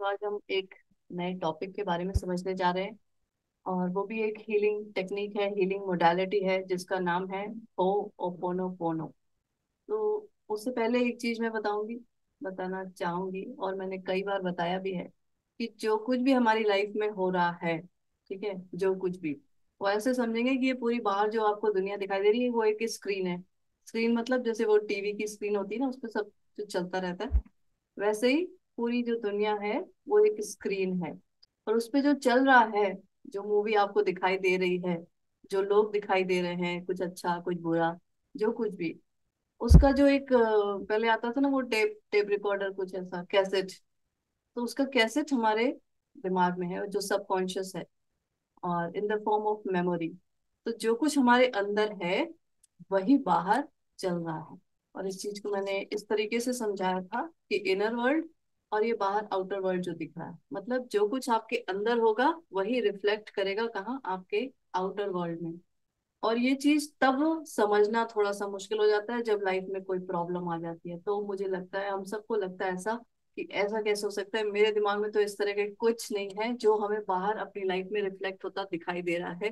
तो आज हम एक नए टॉपिक के बारे में समझने जा रहे हैं। और वो भी एक हीलिंग टेक्निक है, हीलिंग मोडालिटी है, जिसका नाम है हो ओपोनोपोनो। तो उससे पहले एक चीज मैं बताना चाहूंगी, और मैंने कई बार बताया भी है कि जो कुछ भी हमारी लाइफ में हो रहा है, ठीक है, जो कुछ भी, वो ऐसे समझेंगे कि ये पूरी बाहर जो आपको दुनिया दिखाई दे रही है वो एक स्क्रीन है। स्क्रीन मतलब जैसे वो टीवी की स्क्रीन होती है ना, उस पर सब जो चलता रहता है, वैसे ही पूरी जो दुनिया है वो एक स्क्रीन है। और उस पे जो चल रहा है, जो मूवी आपको दिखाई दे रही है, जो लोग दिखाई दे रहे हैं, कुछ अच्छा कुछ बुरा, जो कुछ भी, उसका जो एक पहले आता था ना, वो टेप टेप रिकॉर्डर, कुछ ऐसा कैसेट। तो उसका कैसेट हमारे दिमाग में है, जो सबकॉन्शियस है, और in the form of memory. तो जो कुछ हमारे अंदर है वही बाहर चल रहा है। और इस चीज को मैंने इस तरीके से समझाया था कि इनर वर्ल्ड और ये बाहर आउटर वर्ल्ड जो दिख रहा है, मतलब जो कुछ आपके अंदर होगा वही रिफ्लेक्ट करेगा कहाँ, आपके आउटर वर्ल्ड में। और ये चीज तब समझना थोड़ा सा मुश्किल हो जाता है जब लाइफ में कोई प्रॉब्लम आ जाती है। तो मुझे लगता है, हम सबको लगता है ऐसा, कि ऐसा कैसे हो सकता है, मेरे दिमाग में तो इस तरह के कुछ नहीं है जो हमें बाहर अपनी लाइफ में रिफ्लेक्ट होता दिखाई दे रहा है।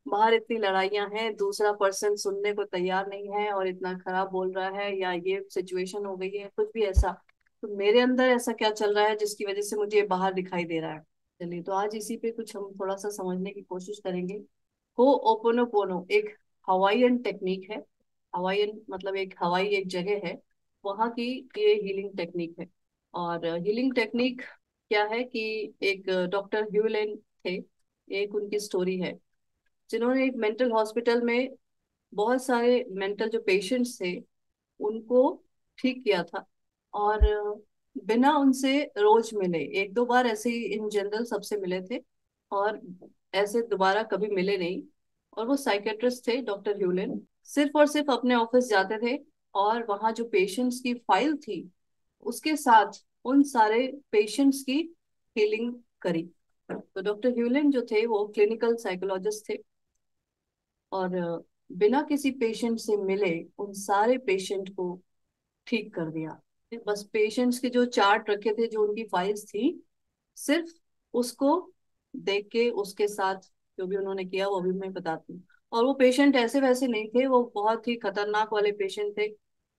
बाहर इतनी लड़ाइयां हैं, दूसरा पर्सन सुनने को तैयार नहीं है और इतना खराब बोल रहा है, या ये सिचुएशन हो गई है, कुछ भी ऐसा। तो मेरे अंदर ऐसा क्या चल रहा है जिसकी वजह से मुझे ये बाहर दिखाई दे रहा है। चलिए, तो आज इसी पे कुछ हम थोड़ा सा समझने की कोशिश करेंगे। हो ओपोनोपोनो एक हवाईयन टेक्निक है। हवाईयन मतलब एक हवाई एक जगह है, वहाँ की ये हीलिंग टेक्निक है। और हीलिंग टेक्निक क्या है कि एक डॉक्टर ह्यूलेन थे, एक उनकी स्टोरी है, जिन्होंने एक मेंटल हॉस्पिटल में बहुत सारे मेंटल जो पेशेंट्स थे उनको ठीक किया था। और बिना उनसे रोज मिले, एक दो बार ऐसे ही इन जनरल सबसे मिले थे, और ऐसे दोबारा कभी मिले नहीं। और वो साइकेट्रिस्ट थे डॉक्टर ह्यूलेन, सिर्फ और सिर्फ अपने ऑफिस जाते थे, और वहां जो पेशेंट्स की फाइल थी उसके साथ उन सारे पेशेंट्स की हीलिंग करी। तो डॉक्टर ह्यूलेन जो थे वो क्लिनिकल साइकोलॉजिस्ट थे, और बिना किसी पेशेंट से मिले उन सारे पेशेंट को ठीक कर दिया। बस पेशेंट्स के जो चार्ट रखे थे, जो उनकी फाइल्स थी, सिर्फ उसको देख के उसके साथ जो भी उन्होंने किया वो भी मैं बताती हूँ। और वो पेशेंट ऐसे वैसे नहीं थे, वो बहुत ही खतरनाक वाले पेशेंट थे,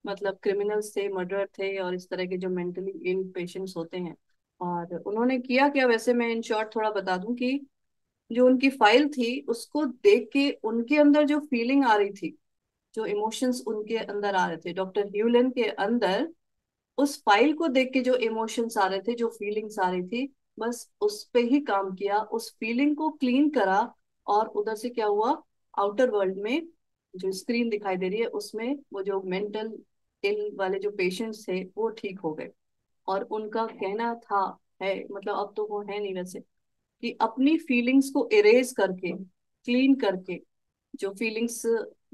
मतलब क्रिमिनल्स थे, मर्डर थे, और इस तरह के जो मेंटली इल पेशेंट्स होते हैं। और उन्होंने किया क्या, वैसे मैं इन शॉर्ट थोड़ा बता दूं कि जो उनकी फाइल थी उसको देख के उनके अंदर जो फीलिंग आ रही थी, जो इमोशंस उनके अंदर आ रहे थे डॉक्टर ह्यूलन के अंदर, उस फाइल को देख के जो इमोशंस आ रहे थे, जो फीलिंग्स आ रही थी, बस उस पे ही काम किया, उस फीलिंग को क्लीन करा। और उधर से क्या हुआ, आउटर वर्ल्ड में जो स्क्रीन दिखाई दे रही है उसमें वो जो मेंटल इल वाले जो पेशेंट्स थे वो ठीक हो गए। और उनका कहना था, है मतलब अब तो वो है नहीं वैसे, कि अपनी फीलिंग्स को इरेज करके, क्लीन करके, जो फीलिंग्स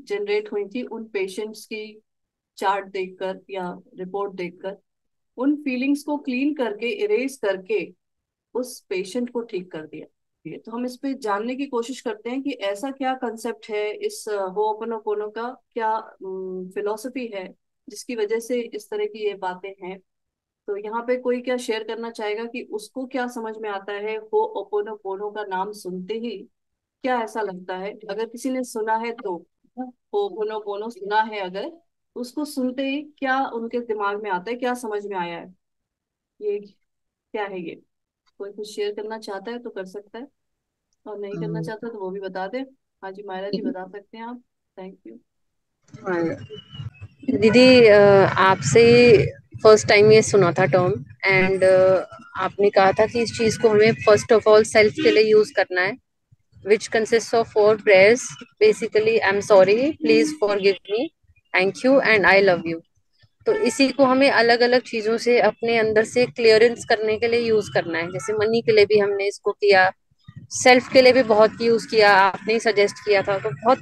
जनरेट हुई थी उन पेशेंट्स की चार्ट देखकर या रिपोर्ट देखकर, उन फीलिंग्स को क्लीन करके, इरेज करके उस पेशेंट को ठीक कर दिया। ये तो हम इस पे जानने की कोशिश करते हैं कि ऐसा क्या कंसेप्ट है, इस होओपोनोपोनो का क्या फिलॉसफी है जिसकी वजह से इस तरह की ये बातें हैं। तो यहाँ पे कोई क्या शेयर करना चाहेगा कि उसको क्या समझ में आता है हो ओपोनोपोनो का नाम सुनते ही, क्या ऐसा लगता है, अगर किसी ने सुना है तो, ओपोनोपोनो सुना है अगर, उसको सुनते ही क्या उनके दिमाग में आता है, क्या समझ में आया है, ये क्या है ये। कोई कुछ शेयर करना चाहता है तो कर सकता है, और नहीं करना हाँ, चाहता तो वो भी बता दे। हाँ जी, मायरा जी बता सकते हैं आप। Thank you. दीदी, आपसे फर्स्ट टाइम ये सुना था टर्म। एंड आपने कहा था कि इस चीज को हमें फर्स्ट ऑफ ऑल सेल्फ के लिए यूज करना है, which consist of 4 prayers। Basically I am sorry, please forgive me, thank you and I love you. तो इसी को हमें अलग अलग चीजों से अपने अंदर से क्लियरेंस करने के लिए यूज करना है। जैसे मनी के लिए भी हमने इसको किया, सेल्फ के लिए भी बहुत यूज किया, आपने सजेस्ट किया था, तो बहुत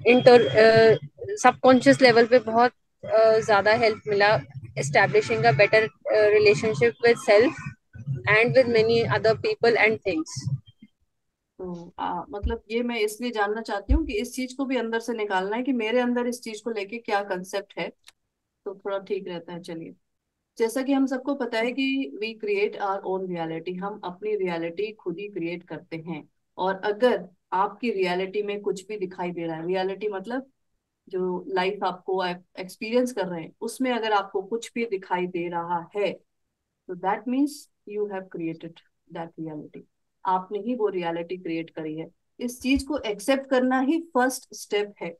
इंटर सबकॉन्शियस लेवल पे बहुत ज्यादा हेल्प मिला establishing a better relationship with self and with many other people and things. तो मतलब ये मैं इसलिए जानना चाहती हूँ कि इस चीज को भी अंदर से निकालना है कि मेरे अंदर इस चीज को लेके क्या कंसेप्ट है, तो थोड़ा ठीक रहता है। चलिए। जैसा कि हम सबको पता है कि we create our own reality, हम अपनी रियलिटी खुद ही क्रिएट करते हैं। और अगर आपकी रियलिटी में कुछ भी दिखाई दे रहा है, रियलिटी मतलब जो लाइफ आपको एक्सपीरियंस कर रहे हैं उसमें अगर आपको कुछ भी दिखाई दे रहा है, तो that means you have created that reality. आपने ही वो रियलिटी क्रिएट करी है। इस चीज को एक्सेप्ट करना ही फर्स्ट स्टेप है।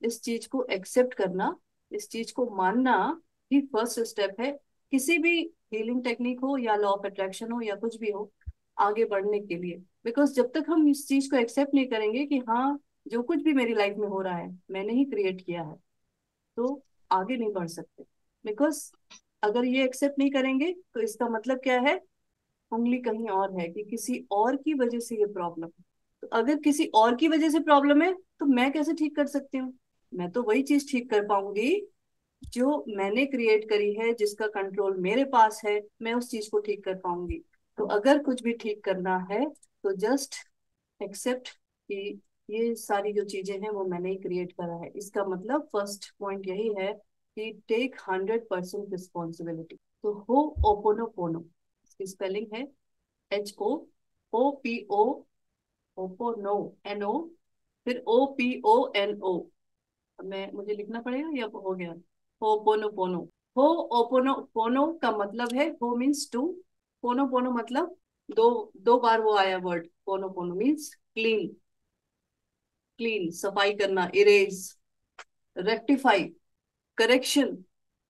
इस चीज को एक्सेप्ट करना, इस चीज को मानना ही फर्स्ट स्टेप है। किसी भी हीलिंग टेक्निक हो या लॉ ऑफ अट्रैक्शन हो या कुछ भी हो, आगे बढ़ने के लिए। बिकॉज जब तक हम इस चीज को एक्सेप्ट नहीं करेंगे कि हाँ, जो कुछ भी मेरी लाइफ में हो रहा है मैंने ही क्रिएट किया है, तो आगे नहीं बढ़ सकते। बिकॉज अगर ये एक्सेप्ट नहीं करेंगे तो इसका मतलब क्या है, उंगली कहीं और है कि किसी और की वजह से ये प्रॉब्लम है। तो अगर किसी और की वजह से प्रॉब्लम है तो मैं कैसे ठीक कर सकती हूँ? मैं तो वही चीज ठीक कर पाऊंगी जो मैंने क्रिएट करी है, जिसका कंट्रोल मेरे पास है, मैं उस चीज को ठीक कर पाऊंगी। तो अगर कुछ भी ठीक करना है तो जस्ट एक्सेप्ट कि ये सारी जो चीजें हैं वो मैंने ही क्रिएट करा है। इसका मतलब फर्स्ट पॉइंट यही है कि टेक 100% रिस्पॉन्सिबिलिटी। तो हो ओपोनोपोनो, इसकी स्पेलिंग है HOOPO, ओपोनो, NO, फिर OPONO। मैं मुझे लिखना पड़ेगा या हो गया? हो पोनो पोनो। हो ओपोनो पोनो का मतलब है, हो मीन्स टू, पोनो पोनो मतलब दो, दो बार वो आया वर्ड। पोनो पोनो मीन्स क्लीन, क्लीन सफाई करना, इरेज, रेक्टिफाई, करेक्शन,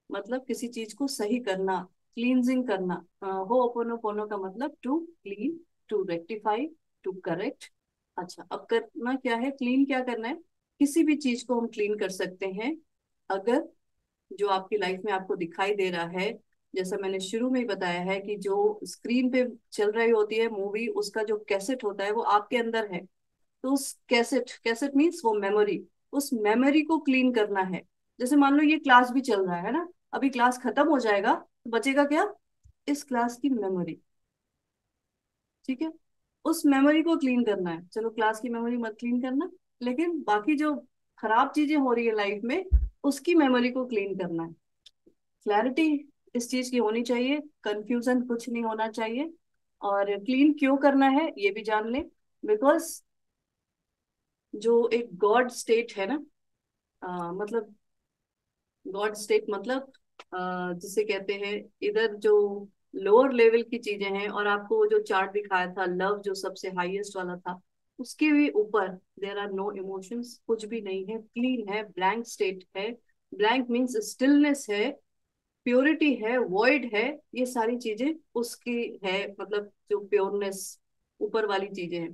मतलब किसी चीज को सही करना, क्लींजिंग करना। हो ओपोनो पोनो का मतलब to clean, to rectify, to correct. अच्छा, अब करना क्या है, क्लीन क्या करना है? किसी भी चीज को हम क्लीन कर सकते हैं अगर जो आपकी लाइफ में आपको दिखाई दे रहा है, जैसा मैंने शुरू में ही बताया है कि जो स्क्रीन पे चल रही होती है मूवी, उसका जो कैसेट होता है वो आपके अंदर है। तो उस कैसेट, कैसेट मीन्स वो मेमोरी, उस मेमोरी को क्लीन करना है। जैसे मान लो ये क्लास भी चल रहा है ना, अभी क्लास खत्म हो जाएगा तो बचेगा क्या? इस क्लास की मेमोरी। ठीक है, उस मेमोरी को क्लीन करना है। चलो क्लास की मेमोरी मत क्लीन करना, लेकिन बाकी जो खराब चीजें हो रही है लाइफ में, उसकी मेमोरी को क्लीन करना है। क्लैरिटी इस चीज की होनी चाहिए, कंफ्यूजन कुछ नहीं होना चाहिए। और क्लीन क्यों करना है ये भी जान ले। बिकॉज जो एक गॉड स्टेट है ना, मतलब गॉड स्टेट मतलब जिसे कहते हैं, इधर जो लोअर लेवल की चीजें हैं, और आपको वो जो चार्ट दिखाया था लव जो सबसे हाईएस्ट वाला था, उसके भी ऊपर देर आर नो इमोशंस, कुछ भी नहीं है, क्लीन है, ब्लैंक स्टेट है। ब्लैंक मीन्स स्टिलनेस है, प्योरिटी है, वॉइड है, ये सारी चीजें उसकी है, मतलब जो प्योरनेस ऊपर वाली चीजें हैं।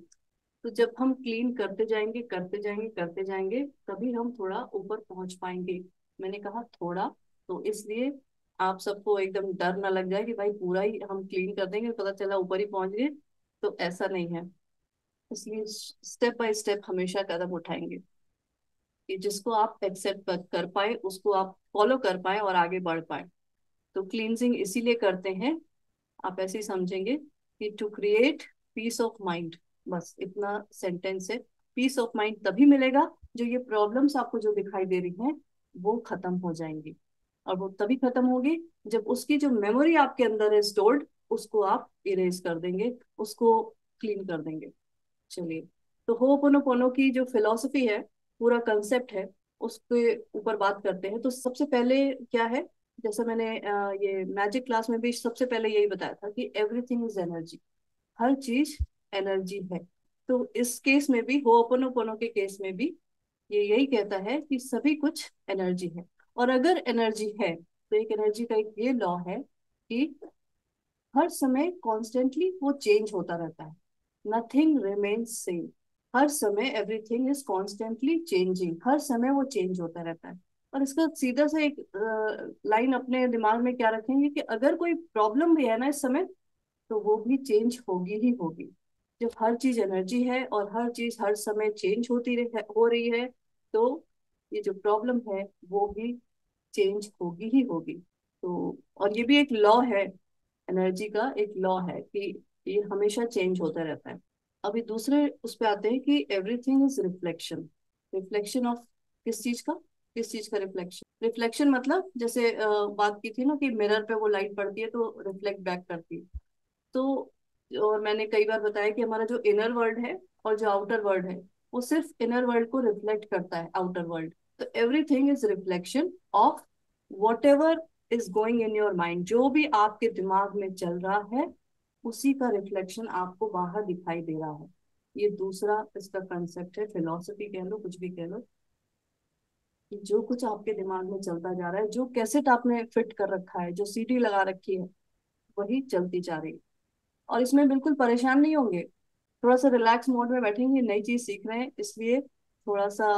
तो जब हम क्लीन करते जाएंगे करते जाएंगे करते जाएंगे, तभी हम थोड़ा ऊपर पहुंच पाएंगे। मैंने कहा थोड़ा, तो इसलिए आप सबको एकदम डर ना लग जाए कि भाई पूरा ही हम क्लीन कर देंगे पता चला ऊपर ही पहुंच गए। तो ऐसा नहीं है। इसलिए स्टेप बाय स्टेप हमेशा कदम उठाएंगे कि जिसको आप एक्सेप्ट कर पाए उसको आप फॉलो कर पाए और आगे बढ़ पाए। तो क्लींजिंग इसीलिए करते हैं, आप ऐसे ही समझेंगे कि to create peace of mind. बस इतना सेंटेंस है। पीस ऑफ माइंड तभी मिलेगा जो ये प्रॉब्लम्स आपको जो दिखाई दे रही हैं वो खत्म हो जाएंगी। और वो तभी खत्म होगी जब उसकी जो मेमोरी आपके अंदर है स्टोर्ड, उसको आप इरेज कर देंगे, उसको क्लीन कर देंगे। चलिए, तो होपोनोपोनो की जो फिलॉसफी है, पूरा कंसेप्ट है, उसके ऊपर बात करते हैं। तो सबसे पहले क्या है, जैसा मैंने ये मैजिक क्लास में भी सबसे पहले यही बताया था कि एवरीथिंग इज एनर्जी, हर चीज एनर्जी है। तो इस केस में भी, होपोनोपोनो के केस में भी ये यही कहता है कि सभी कुछ एनर्जी है। और अगर एनर्जी है तो एक एनर्जी का एक ये लॉ है कि हर समय कॉन्स्टेंटली वो चेंज होता रहता है, नथिंग रिमेन्स सेम। हर समय एवरीथिंग इज कॉन्स्टेंटली चेंजिंग, हर समय वो चेंज होता रहता है। और इसका सीधा सा एक लाइन अपने दिमाग में क्या रखेंगे कि अगर कोई प्रॉब्लम भी है ना इस समय, तो वो भी चेंज होगी ही होगी। जब हर चीज एनर्जी है और हर चीज हर समय चेंज हो रही है, तो ये जो प्रॉब्लम है वो भी चेंज होगी ही होगी। तो और ये भी एक लॉ है, एनर्जी का एक लॉ है कि ये हमेशा चेंज होता रहता है। अभी दूसरे उस पे आते हैं कि everything is reflection. Reflection of किस चीज का? किस चीज का रिफ्लेक्शन? रिफ्लेक्शन मतलब जैसे बात की थी ना कि मिरर पे वो लाइट पड़ती है तो रिफ्लेक्ट बैक करती है। तो और मैंने कई बार बताया कि हमारा जो इनर वर्ल्ड है और जो आउटर वर्ल्ड है, वो सिर्फ इनर वर्ल्ड को रिफ्लेक्ट करता है आउटर वर्ल्ड। तो everything is reflection of what ever is going in your mind. जो भी आपके दिमाग में चल रहा है उसी का रिफ्लेक्शन आपको बाहर दिखाई दे रहा है। ये दूसरा इसका कंसेप्ट है, फिलॉसफी कह लो, कुछ भी कह लो, कि जो कुछ आपके दिमाग में चलता जा रहा है, जो कैसेट आपने फिट कर रखा है, जो सीडी लगा रखी है, वही चलती जा रही है। और इसमें बिल्कुल परेशान नहीं होंगे, थोड़ा सा रिलैक्स मोड में बैठेंगे, नई चीज सीख रहे हैं इसलिए थोड़ा सा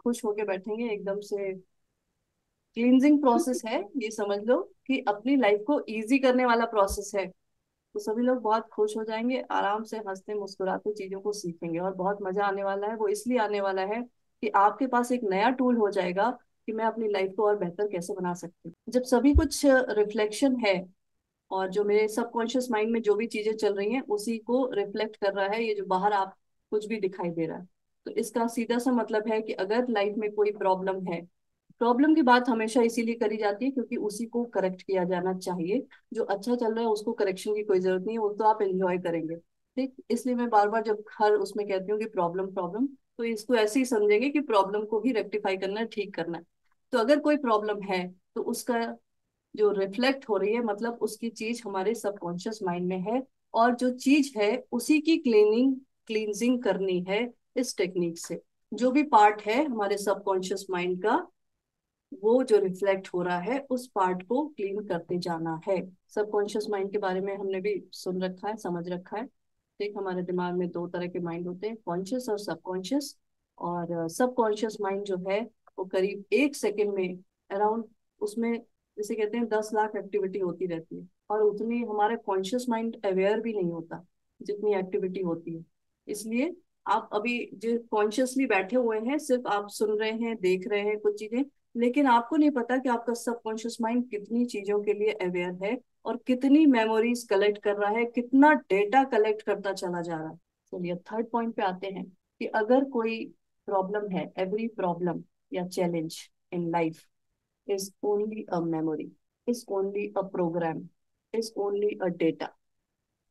खुश होके बैठेंगे। एकदम से क्लींजिंग प्रोसेस है ये, समझ लो कि अपनी लाइफ को इजी करने वाला प्रोसेस है। तो सभी लोग बहुत खुश हो जाएंगे, आराम से हंसते मुस्कुराते चीजों को सीखेंगे और बहुत मजा आने वाला है। वो इसलिए आने वाला है कि आपके पास एक नया टूल हो जाएगा कि मैं अपनी लाइफ को और बेहतर कैसे बना सकती हूँ। जब सभी कुछ रिफ्लेक्शन है और जो मेरे सबकॉन्शियस माइंड में जो भी चीजें चल रही हैं उसी को रिफ्लेक्ट कर रहा है ये जो बाहर आप कुछ भी दिखाई दे रहा है, तो इसका सीधा सा मतलब है कि अगर लाइफ में कोई प्रॉब्लम है, प्रॉब्लम की बात हमेशा इसीलिए करी जाती है क्योंकि उसी को करेक्ट किया जाना चाहिए। जो अच्छा चल रहा है उसको करेक्शन की कोई जरूरत नहीं है, वो तो आप एंजॉय करेंगे। ठीक, इसलिए मैं बार बार जब हर उसमें कहती हूँ कि प्रॉब्लम प्रॉब्लम, तो इसको ऐसे ही समझेंगे कि प्रॉब्लम को ही रेक्टिफाई करना है, ठीक करना है। तो अगर कोई प्रॉब्लम है तो उसका जो रिफ्लेक्ट हो रही है मतलब उसकी चीज हमारे सबकॉन्शियस माइंड में है, और जो चीज है उसी की क्लींजिंग करनी है इस टेक्निक से। जो भी पार्ट है हमारे सबकॉन्शियस माइंड का, वो जो रिफ्लेक्ट हो रहा है उस पार्ट को क्लीन करते जाना है। सबकॉन्शियस माइंड के बारे में हमने भी सुन रखा है, समझ रखा है। ठीक, हमारे दिमाग में दो तरह के माइंड होते हैं, कॉन्शियस और सबकॉन्शियस। और सबकॉन्शियस माइंड जो है वो करीब 1 सेकेंड में अराउंड, उसमें जैसे कहते हैं 10 लाख एक्टिविटी होती रहती है, और उतनी हमारा कॉन्शियस माइंड अवेयर भी नहीं होता जितनी एक्टिविटी होती है। इसलिए आप अभी जो कॉन्शियसली बैठे हुए हैं सिर्फ आप सुन रहे हैं, देख रहे हैं कुछ चीजें, लेकिन आपको नहीं पता कि आपका सबकॉन्शियस माइंड कितनी चीजों के लिए अवेयर है और कितनी मेमोरीज कलेक्ट कर रहा है, कितना डेटा कलेक्ट करता चला जा रहा है। चलिए थर्ड पॉइंट पे आते हैं कि अगर कोई प्रॉब्लम है, एवरी प्रॉब्लम या challenge in life is only a memory, is only a program, is only a data.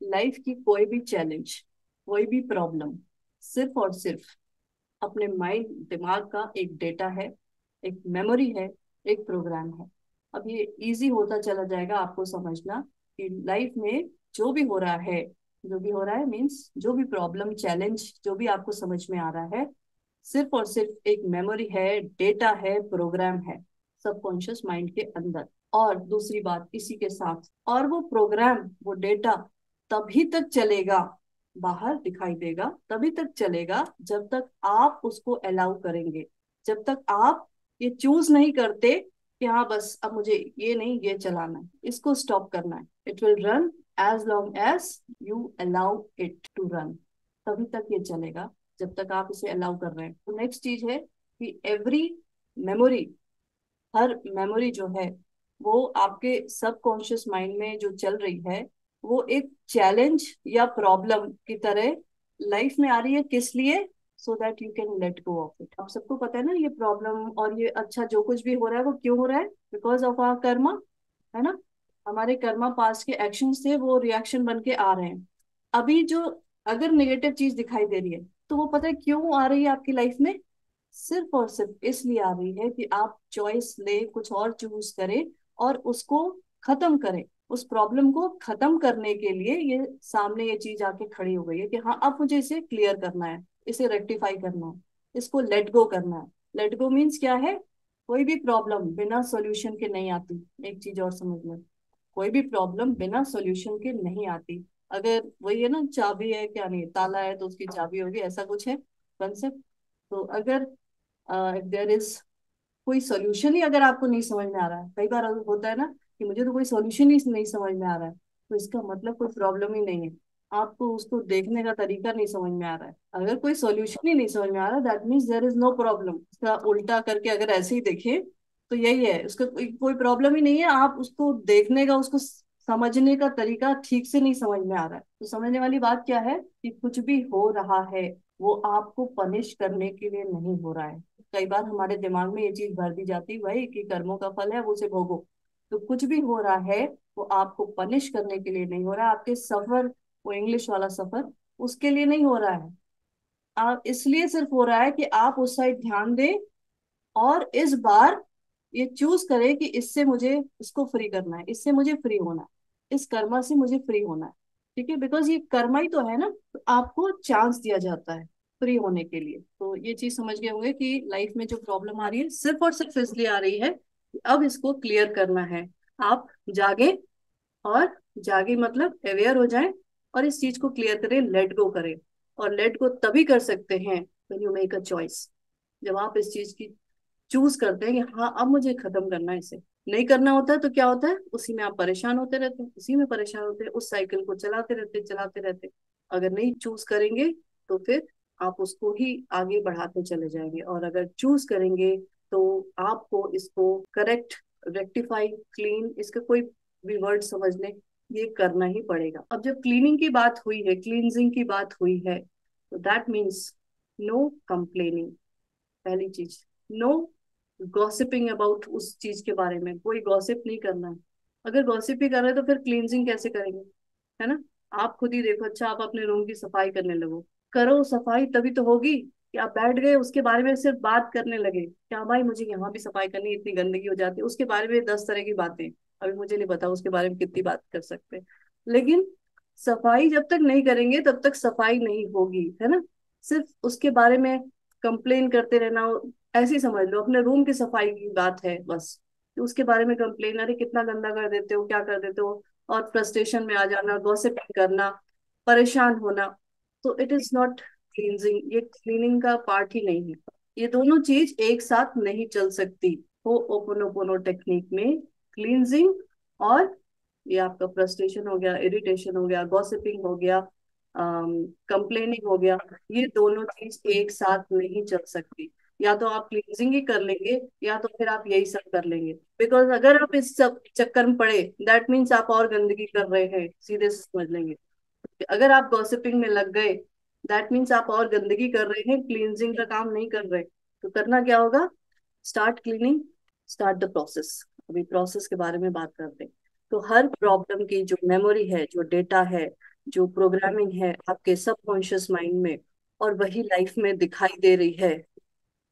Life की कोई भी चैलेंज, कोई भी प्रॉब्लम सिर्फ और सिर्फ अपने माइंड, दिमाग का एक डेटा है, एक मेमोरी है, एक प्रोग्राम है। अब ये इजी होता चला जाएगा आपको समझना कि लाइफ में जो भी हो रहा है, जो भी हो रहा है मीन्स जो भी प्रॉब्लम चैलेंज जो भी आपको समझ में आ रहा है, सिर्फ और सिर्फ एक मेमोरी है, डेटा है, प्रोग्राम है सबकॉन्शियस माइंड के अंदर। और दूसरी बात इसी के साथ, और वो प्रोग्राम, वो डेटा तभी तक चलेगा, बाहर दिखाई देगा तभी तक चलेगा जब तक आप उसको अलाउ करेंगे। जब तक आप ये चूज नहीं करते कि हाँ बस अब मुझे ये नहीं, ये चलाना है, इसको स्टॉप करना है, it will run as long as you allow it to run. तभी तक ये चलेगा जब तक आप इसे अलाउ कर रहे हैं। तो नेक्स्ट चीज है कि एवरी मेमोरी, हर मेमोरी जो है वो आपके सबकॉन्शियस माइंड में जो चल रही है, वो एक चैलेंज या प्रॉब्लम की तरह लाइफ में आ रही है। किस लिए? So that you can let go of it. आप सबको पता है ना ये प्रॉब्लम और ये अच्छा जो कुछ भी हो रहा है वो क्यों हो रहा है? बिकॉज ऑफ आवर कर्मा, है ना। हमारे कर्मा, पास्ट के एक्शन से वो रिएक्शन बन के आ रहे हैं। अभी जो अगर नेगेटिव चीज दिखाई दे रही है तो वो पता है क्यों आ रही है आपकी लाइफ में? सिर्फ और सिर्फ इसलिए आ रही है कि आप चॉइस ले, कुछ और चूज करें और उसको खत्म करें। उस प्रॉब्लम को खत्म करने के लिए ये सामने ये चीज आके खड़ी हो गई है कि हाँ अब मुझे इसे क्लियर करना है, इसे रेक्टिफाई करना है, इसको लेट गो करना है। लेट गो मीन्स क्या है? कोई भी प्रॉब्लम बिना सॉल्यूशन के नहीं आती। एक चीज और समझ लो, कोई भी प्रॉब्लम बिना सॉल्यूशन के नहीं आती। अगर वही है ना, चाबी है, क्या नहीं, ताला है तो उसकी चाबी होगी, ऐसा कुछ है कंसेप्ट। तो अगर इफ देयर इज कोई सोल्यूशन ही अगर आपको नहीं समझ में आ रहा है, कई बार होता है ना कि मुझे तो कोई सोल्यूशन ही नहीं समझ में आ रहा है, तो इसका मतलब कोई प्रॉब्लम ही नहीं है। आपको उसको देखने का तरीका नहीं समझ में आ रहा है। अगर कोई सोल्यूशन ही नहीं समझ में आ रहा, that means there is no problem. इसका उल्टा करके अगर ऐसे ही देखें तो यही है, उसका कोई प्रॉब्लम ही नहीं है। आप उसको देखने का, उसको समझने का तरीका ठीक से नहीं समझ में आ रहा है। तो समझने वाली बात क्या है कि कुछ भी हो रहा है वो आपको पनिश करने के लिए नहीं हो रहा है, कई बार हमारे दिमाग में ये चीज भर दी जाती भाई कि कर्मों का फल है वो उसे भोगो। तो कुछ भी हो रहा है वो आपको पनिश करने के लिए नहीं हो रहा, आपके सफर, वो इंग्लिश वाला सफर, उसके लिए नहीं हो रहा है। आप इसलिए सिर्फ हो रहा है कि आप उस साइड ध्यान दें और इस बार ये चूज करें कि इससे मुझे, इसको फ्री करना है, इससे मुझे फ्री होना है, इस कर्मा से मुझे फ्री होना है। ठीक है, बिकॉज ये कर्मा ही तो है ना, तो आपको चांस दिया जाता है फ्री होने के लिए। तो ये चीज समझ गए होंगे कि लाइफ में जो प्रॉब्लम आ रही है सिर्फ और सिर्फ इसलिए आ रही है कि अब इसको क्लियर करना है। आप जागे, और जागे मतलब अवेयर हो जाएं, और इस चीज को क्लियर करें, लेट गो करें। और लेट गो तभी कर सकते हैं when you make a choice, जब आप इस चीज की चूज करते हैं कि हाँ अब मुझे खत्म करना है इसे। नहीं करना होता है तो क्या होता है, उसी में आप परेशान होते रहते हैं, उसी में परेशान होते हैं, उस साइकिल को चलाते रहते। अगर नहीं चूज करेंगे तो फिर आप उसको ही आगे बढ़ाते चले जाएंगे, और अगर चूज करेंगे तो आपको इसको करेक्ट, रेक्टिफाई, क्लीन, इसका कोई भी वर्ड समझ लें, ये करना ही पड़ेगा। अब जब क्लीनिंग की बात हुई है, क्लींजिंग की बात हुई है, तो दैट मीन्स नो कंप्लेनिंग। पहली चीज, नो गॉसिपिंग अबाउट उस चीज के बारे में, कोई गॉसिप नहीं करना है। अगर गॉसिप ही कर रहे हैं तो फिर क्लींजिंग कैसे करेंगे, है ना। आप खुद ही देखो, अच्छा आप अपने रूम की सफाई करने लगो, करो सफाई तभी तो होगी। कि आप बैठ गए उसके बारे में सिर्फ बात करने लगे, क्या भाई मुझे यहाँ भी सफाई करनी है, इतनी गंदगी हो जाती है, उसके बारे में 10 तरह की बातें, अभी मुझे नहीं पता उसके बारे में कितनी बात कर सकते हैं। लेकिन सफाई जब तक नहीं करेंगे तब तक सफाई नहीं होगी, है ना। सिर्फ उसके बारे में कंप्लेन करते रहना, ऐसे ही समझ लो अपने रूम की सफाई की बात है बस, कि उसके बारे में कंप्लेन, अरे कितना गंदा कर देते हो, क्या कर देते हो, और फ्रस्ट्रेशन में आ जाना, गॉसिप करना, परेशान होना। तो इट इज नॉट क्लींजिंग, ये क्लीनिंग का पार्ट ही नहीं है। ये दोनों चीज एक साथ नहीं चल सकती। हो ओपोनोपोनो टेक्निक में क्लींजिंग और ये आपका फ्रस्ट्रेशन हो गया, इरिटेशन हो गया, गॉसिपिंग हो गया, कंप्लेनिंग हो गया, ये दोनों चीज एक साथ नहीं चल सकती। या तो आप क्लींजिंग ही कर लेंगे या तो फिर आप यही सब कर लेंगे। बिकॉज अगर आप इस सब चक्कर में पड़े, दैट मीन्स आप और गंदगी कर रहे हैं, सीधे से समझ लेंगे। अगर आप गॉसिपिंग में लग गए, दैट मीन्स आप और गंदगी कर रहे हैं, क्लींजिंग का काम नहीं कर रहे। तो करना क्या होगा, start cleaning, start the process. अभी प्रोसेस के बारे में बात करते हैं। तो हर प्रॉब्लम की जो मेमोरी है, जो डेटा है, जो प्रोग्रामिंग है आपके सबकॉन्शियस माइंड में, और वही लाइफ में दिखाई दे रही है।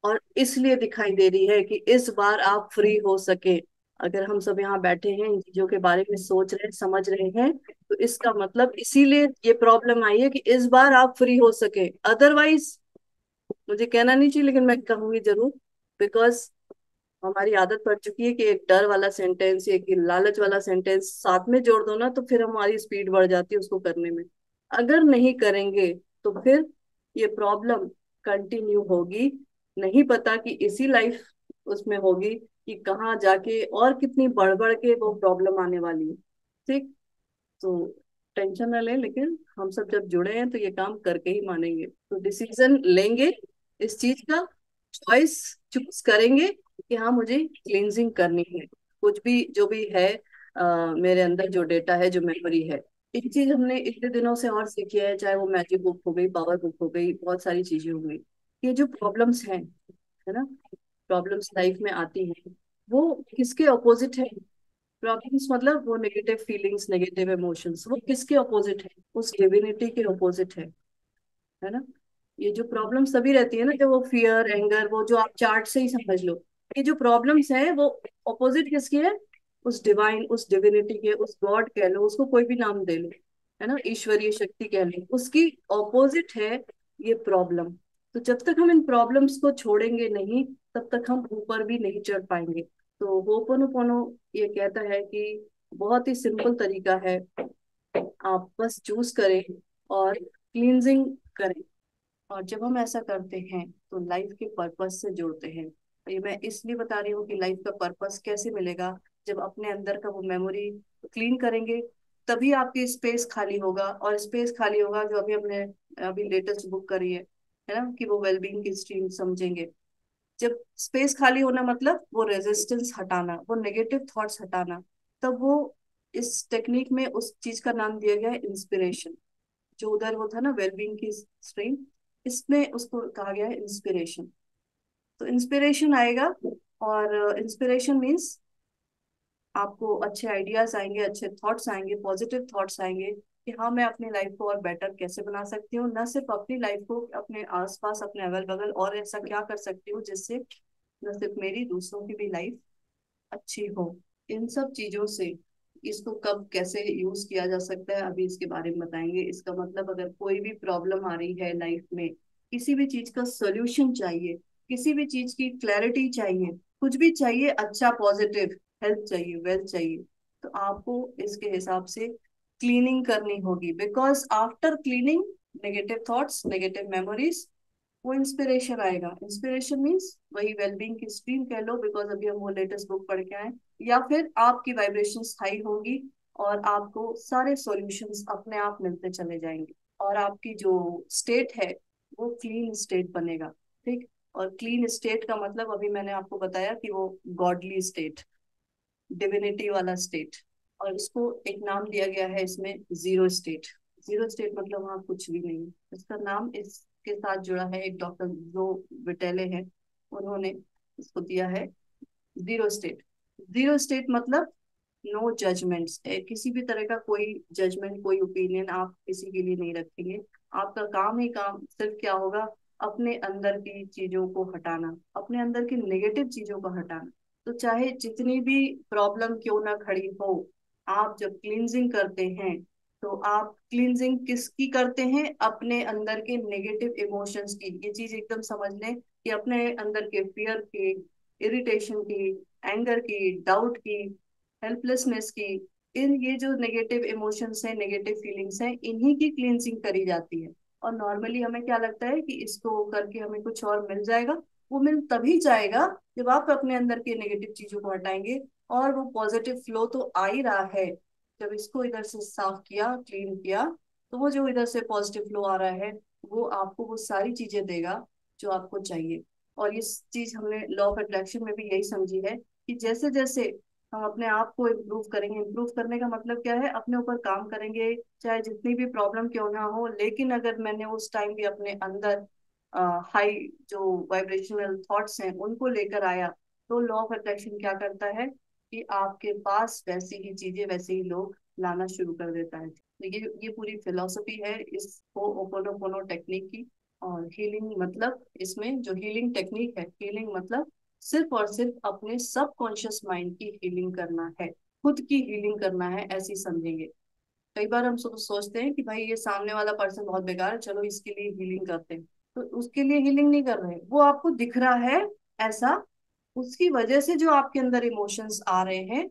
और इसलिए दिखाई दे रही है कि इस बार आप फ्री हो सके। अगर हम सब यहाँ बैठे हैं इन चीजों के बारे में सोच रहे हैं, समझ रहे हैं, तो इसका मतलब इसीलिए ये प्रॉब्लम आई है कि इस बार आप फ्री हो सके। अदरवाइज, मुझे कहना नहीं चाहिए लेकिन मैं कहूंगी जरूर, बिकॉज हमारी आदत पड़ चुकी है कि एक डर वाला सेंटेंस, एक लालच वाला सेंटेंस साथ में जोड़ दो ना, तो फिर हमारी स्पीड बढ़ जाती है उसको करने में। अगर नहीं करेंगे तो फिर ये प्रॉब्लम कंटिन्यू होगी। नहीं पता कि इसी लाइफ उसमें होगी कि कहाँ जाके और कितनी बढ़ बढ़ के वो प्रॉब्लम आने वाली है। ठीक, तो टेंशन ना लें, लेकिन हम सब जब जुड़े हैं तो ये काम करके ही मानेंगे। तो डिसीजन लेंगे इस चीज का, चॉइस चूज करेंगे कि हाँ मुझे क्लींजिंग करनी है। कुछ भी जो भी है, मेरे अंदर जो डेटा है, जो मेमोरी है, एक चीज हमने इतने दिनों से और सीखी है, चाहे वो मैजिक बुक हो गई, पावर बुक हो गई, बहुत सारी चीजें हो गई। ये जो प्रॉब्लम्स हैं, है ना, प्रॉब्लम्स लाइफ में आती हैं, वो किसके अपोजिट है। प्रॉब्लम्स मतलब वो नेगेटिव फीलिंग्स, नेगेटिव इमोशंस, वो किसके अपोजिट है, उस डिविनिटी के अपोजिट है ना। ये जो प्रॉब्लम्स तभी रहती है ना, जब वो फियर, एंगर, वो जो आप चार्ट से ही समझ लो, ये जो प्रॉब्लम्स हैं वो अपोजिट किसकी है, उस डिवाइन, उस डिविनिटी के, उस गॉड कह लो, उसको कोई भी नाम दे लो, है ना, ईश्वरीय शक्ति कह लो, उसकी ऑपोजिट है ये प्रॉब्लम। तो जब तक हम इन प्रॉब्लम्स को छोड़ेंगे नहीं, तब तक हम ऊपर भी नहीं चढ़ पाएंगे। तो होपोनोपोनो ये कहता है कि बहुत ही सिंपल तरीका है, आप बस चूज करें और क्लींजिंग करें। और जब हम ऐसा करते हैं तो लाइफ के पर्पस से जुड़ते हैं। तो ये मैं इसलिए बता रही हूँ कि लाइफ का पर्पस कैसे मिलेगा, जब अपने अंदर का वो मेमोरी क्लीन करेंगे, तभी आपकी स्पेस खाली होगा। और स्पेस खाली होगा जो अभी हमने अभी लेटेस्ट बुक करी है ना, कि वो वेलबींग की स्ट्रीम समझेंगे। जब स्पेस खाली होना मतलब वो रेजिस्टेंस हटाना, वो नेगेटिव थॉट्स हटाना, तब वो, इस टेक्निक में उस चीज का नाम दिया गया है इंस्पिरेशन। जो उधर वो था ना वेलबींग की स्ट्रीम, इसमें उसको कहा गया है इंस्पिरेशन। तो इंस्पिरेशन आएगा, और इंस्पिरेशन मीन्स आपको अच्छे आइडियाज आएंगे, अच्छे थॉट्स आएंगे, पॉजिटिव थॉट्स आएंगे कि हाँ मैं अपनी लाइफ को और बेटर कैसे बना सकती हूँ, न सिर्फ अपनी लाइफ को, अपने आसपास, अपने अगल बगल और ऐसा क्या कर सकती हूँ जिससे न सिर्फ मेरी, दूसरों की भी लाइफ अच्छी हो। इन सब चीजों से इसको कब कैसे यूज किया जा सकता है अभी इसके बारे में बताएंगे। इसका मतलब अगर कोई भी प्रॉब्लम आ रही है लाइफ में, किसी भी चीज का सोल्यूशन चाहिए, किसी भी चीज की क्लैरिटी चाहिए, कुछ भी चाहिए, अच्छा पॉजिटिव, हेल्थ चाहिए, वेल्थ चाहिए, तो आपको इसके हिसाब से क्लीनिंग करनी होगी। Because after cleaning negative thoughts, negative memories, वो इंस्पिरेशन आएगा। इंस्पिरेशन मीन्स वही वेलबींग की स्ट्रीम कह लो, बिकॉज अभी हम वो लेटेस्ट बुक पढ़ के आए। या फिर आपकी वाइब्रेशंस हाई होंगी और आपको सारे सॉल्यूशंस अपने आप मिलते चले जाएंगे, और आपकी जो स्टेट है वो क्लीन स्टेट बनेगा। ठीक। और क्लीन स्टेट का मतलब अभी मैंने आपको बताया कि वो गॉडली स्टेट, डिविनिटी वाला स्टेट। और इसको एक नाम दिया गया है इसमें, जीरो स्टेट। जीरो स्टेट मतलब वहाँ कुछ भी नहीं। इसका नाम इसके साथ जुड़ा है, एक डॉक्टर जो विटेले हैं उन्होंने इसको दिया है जीरो स्टेट। जीरो स्टेट मतलब नो जजमेंट्स, किसी भी तरह का कोई जजमेंट, कोई ओपिनियन आप किसी के लिए नहीं रखेंगे। आपका काम ही काम सिर्फ क्या होगा, अपने अंदर की चीजों को हटाना, अपने अंदर की नेगेटिव चीजों को हटाना। तो चाहे जितनी भी प्रॉब्लम क्यों ना खड़ी हो, आप जब क्लींजिंग करते हैं तो आप क्लींजिंग किसकी करते हैं, अपने अंदर के नेगेटिव इमोशंस की। ये चीज एकदम समझ लें कि अपने अंदर के फियर की, इरिटेशन की, एंगर की, डाउट की, हेल्पलेसनेस की, इन ये जो नेगेटिव इमोशंस हैं, नेगेटिव फीलिंग्स हैं, इन्हीं की क्लींजिंग करी जाती है। और नॉर्मली हमें क्या लगता है कि इसको करके हमें कुछ और मिल जाएगा। वो मिल तभी जाएगा जब आप अपने अंदर के नेगेटिव चीजों को हटाएंगे, और वो पॉजिटिव फ्लो तो आ ही रहा है। जब इसको इधर से साफ किया, क्लीन किया, तो वो जो इधर से पॉजिटिव फ्लो आ रहा है वो आपको वो सारी चीजें देगा जो आपको चाहिए। और ये चीज हमने लॉ ऑफ अट्रैक्शन में भी यही समझी है कि जैसे जैसे हम अपने आप को इम्प्रूव करेंगे, इम्प्रूव करने का मतलब क्या है, अपने ऊपर काम करेंगे, चाहे जितनी भी प्रॉब्लम क्यों ना हो, लेकिन अगर मैंने उस टाइम भी अपने अंदर हाई जो वाइब्रेशनल थॉट्स हैं उनको लेकर आया, तो लॉ ऑफ अट्रैक्शन क्या करता है कि आपके पास वैसी ही चीजें, वैसे ही लोग लाना शुरू कर देता है। तो ये पूरी फिलॉसफी है इस ओपोनोपोनो टेक्निक की। और हीलिंग मतलब, इसमें जो हीलिंग टेक्निक है, हीलिंग मतलब सिर्फ और सिर्फ अपने सबकॉन्शियस माइंड की हीलिंग करना है, खुद की हीलिंग करना है, ऐसी समझेंगे। कई बार हम सोचते हैं कि भाई ये सामने वाला पर्सन बहुत बेकार है, चलो इसके लिए हीलिंग करते हैं। तो उसके लिए हीलिंग नहीं कर रहे, वो आपको दिख रहा है ऐसा, उसकी वजह से जो आपके अंदर इमोशंस आ रहे हैं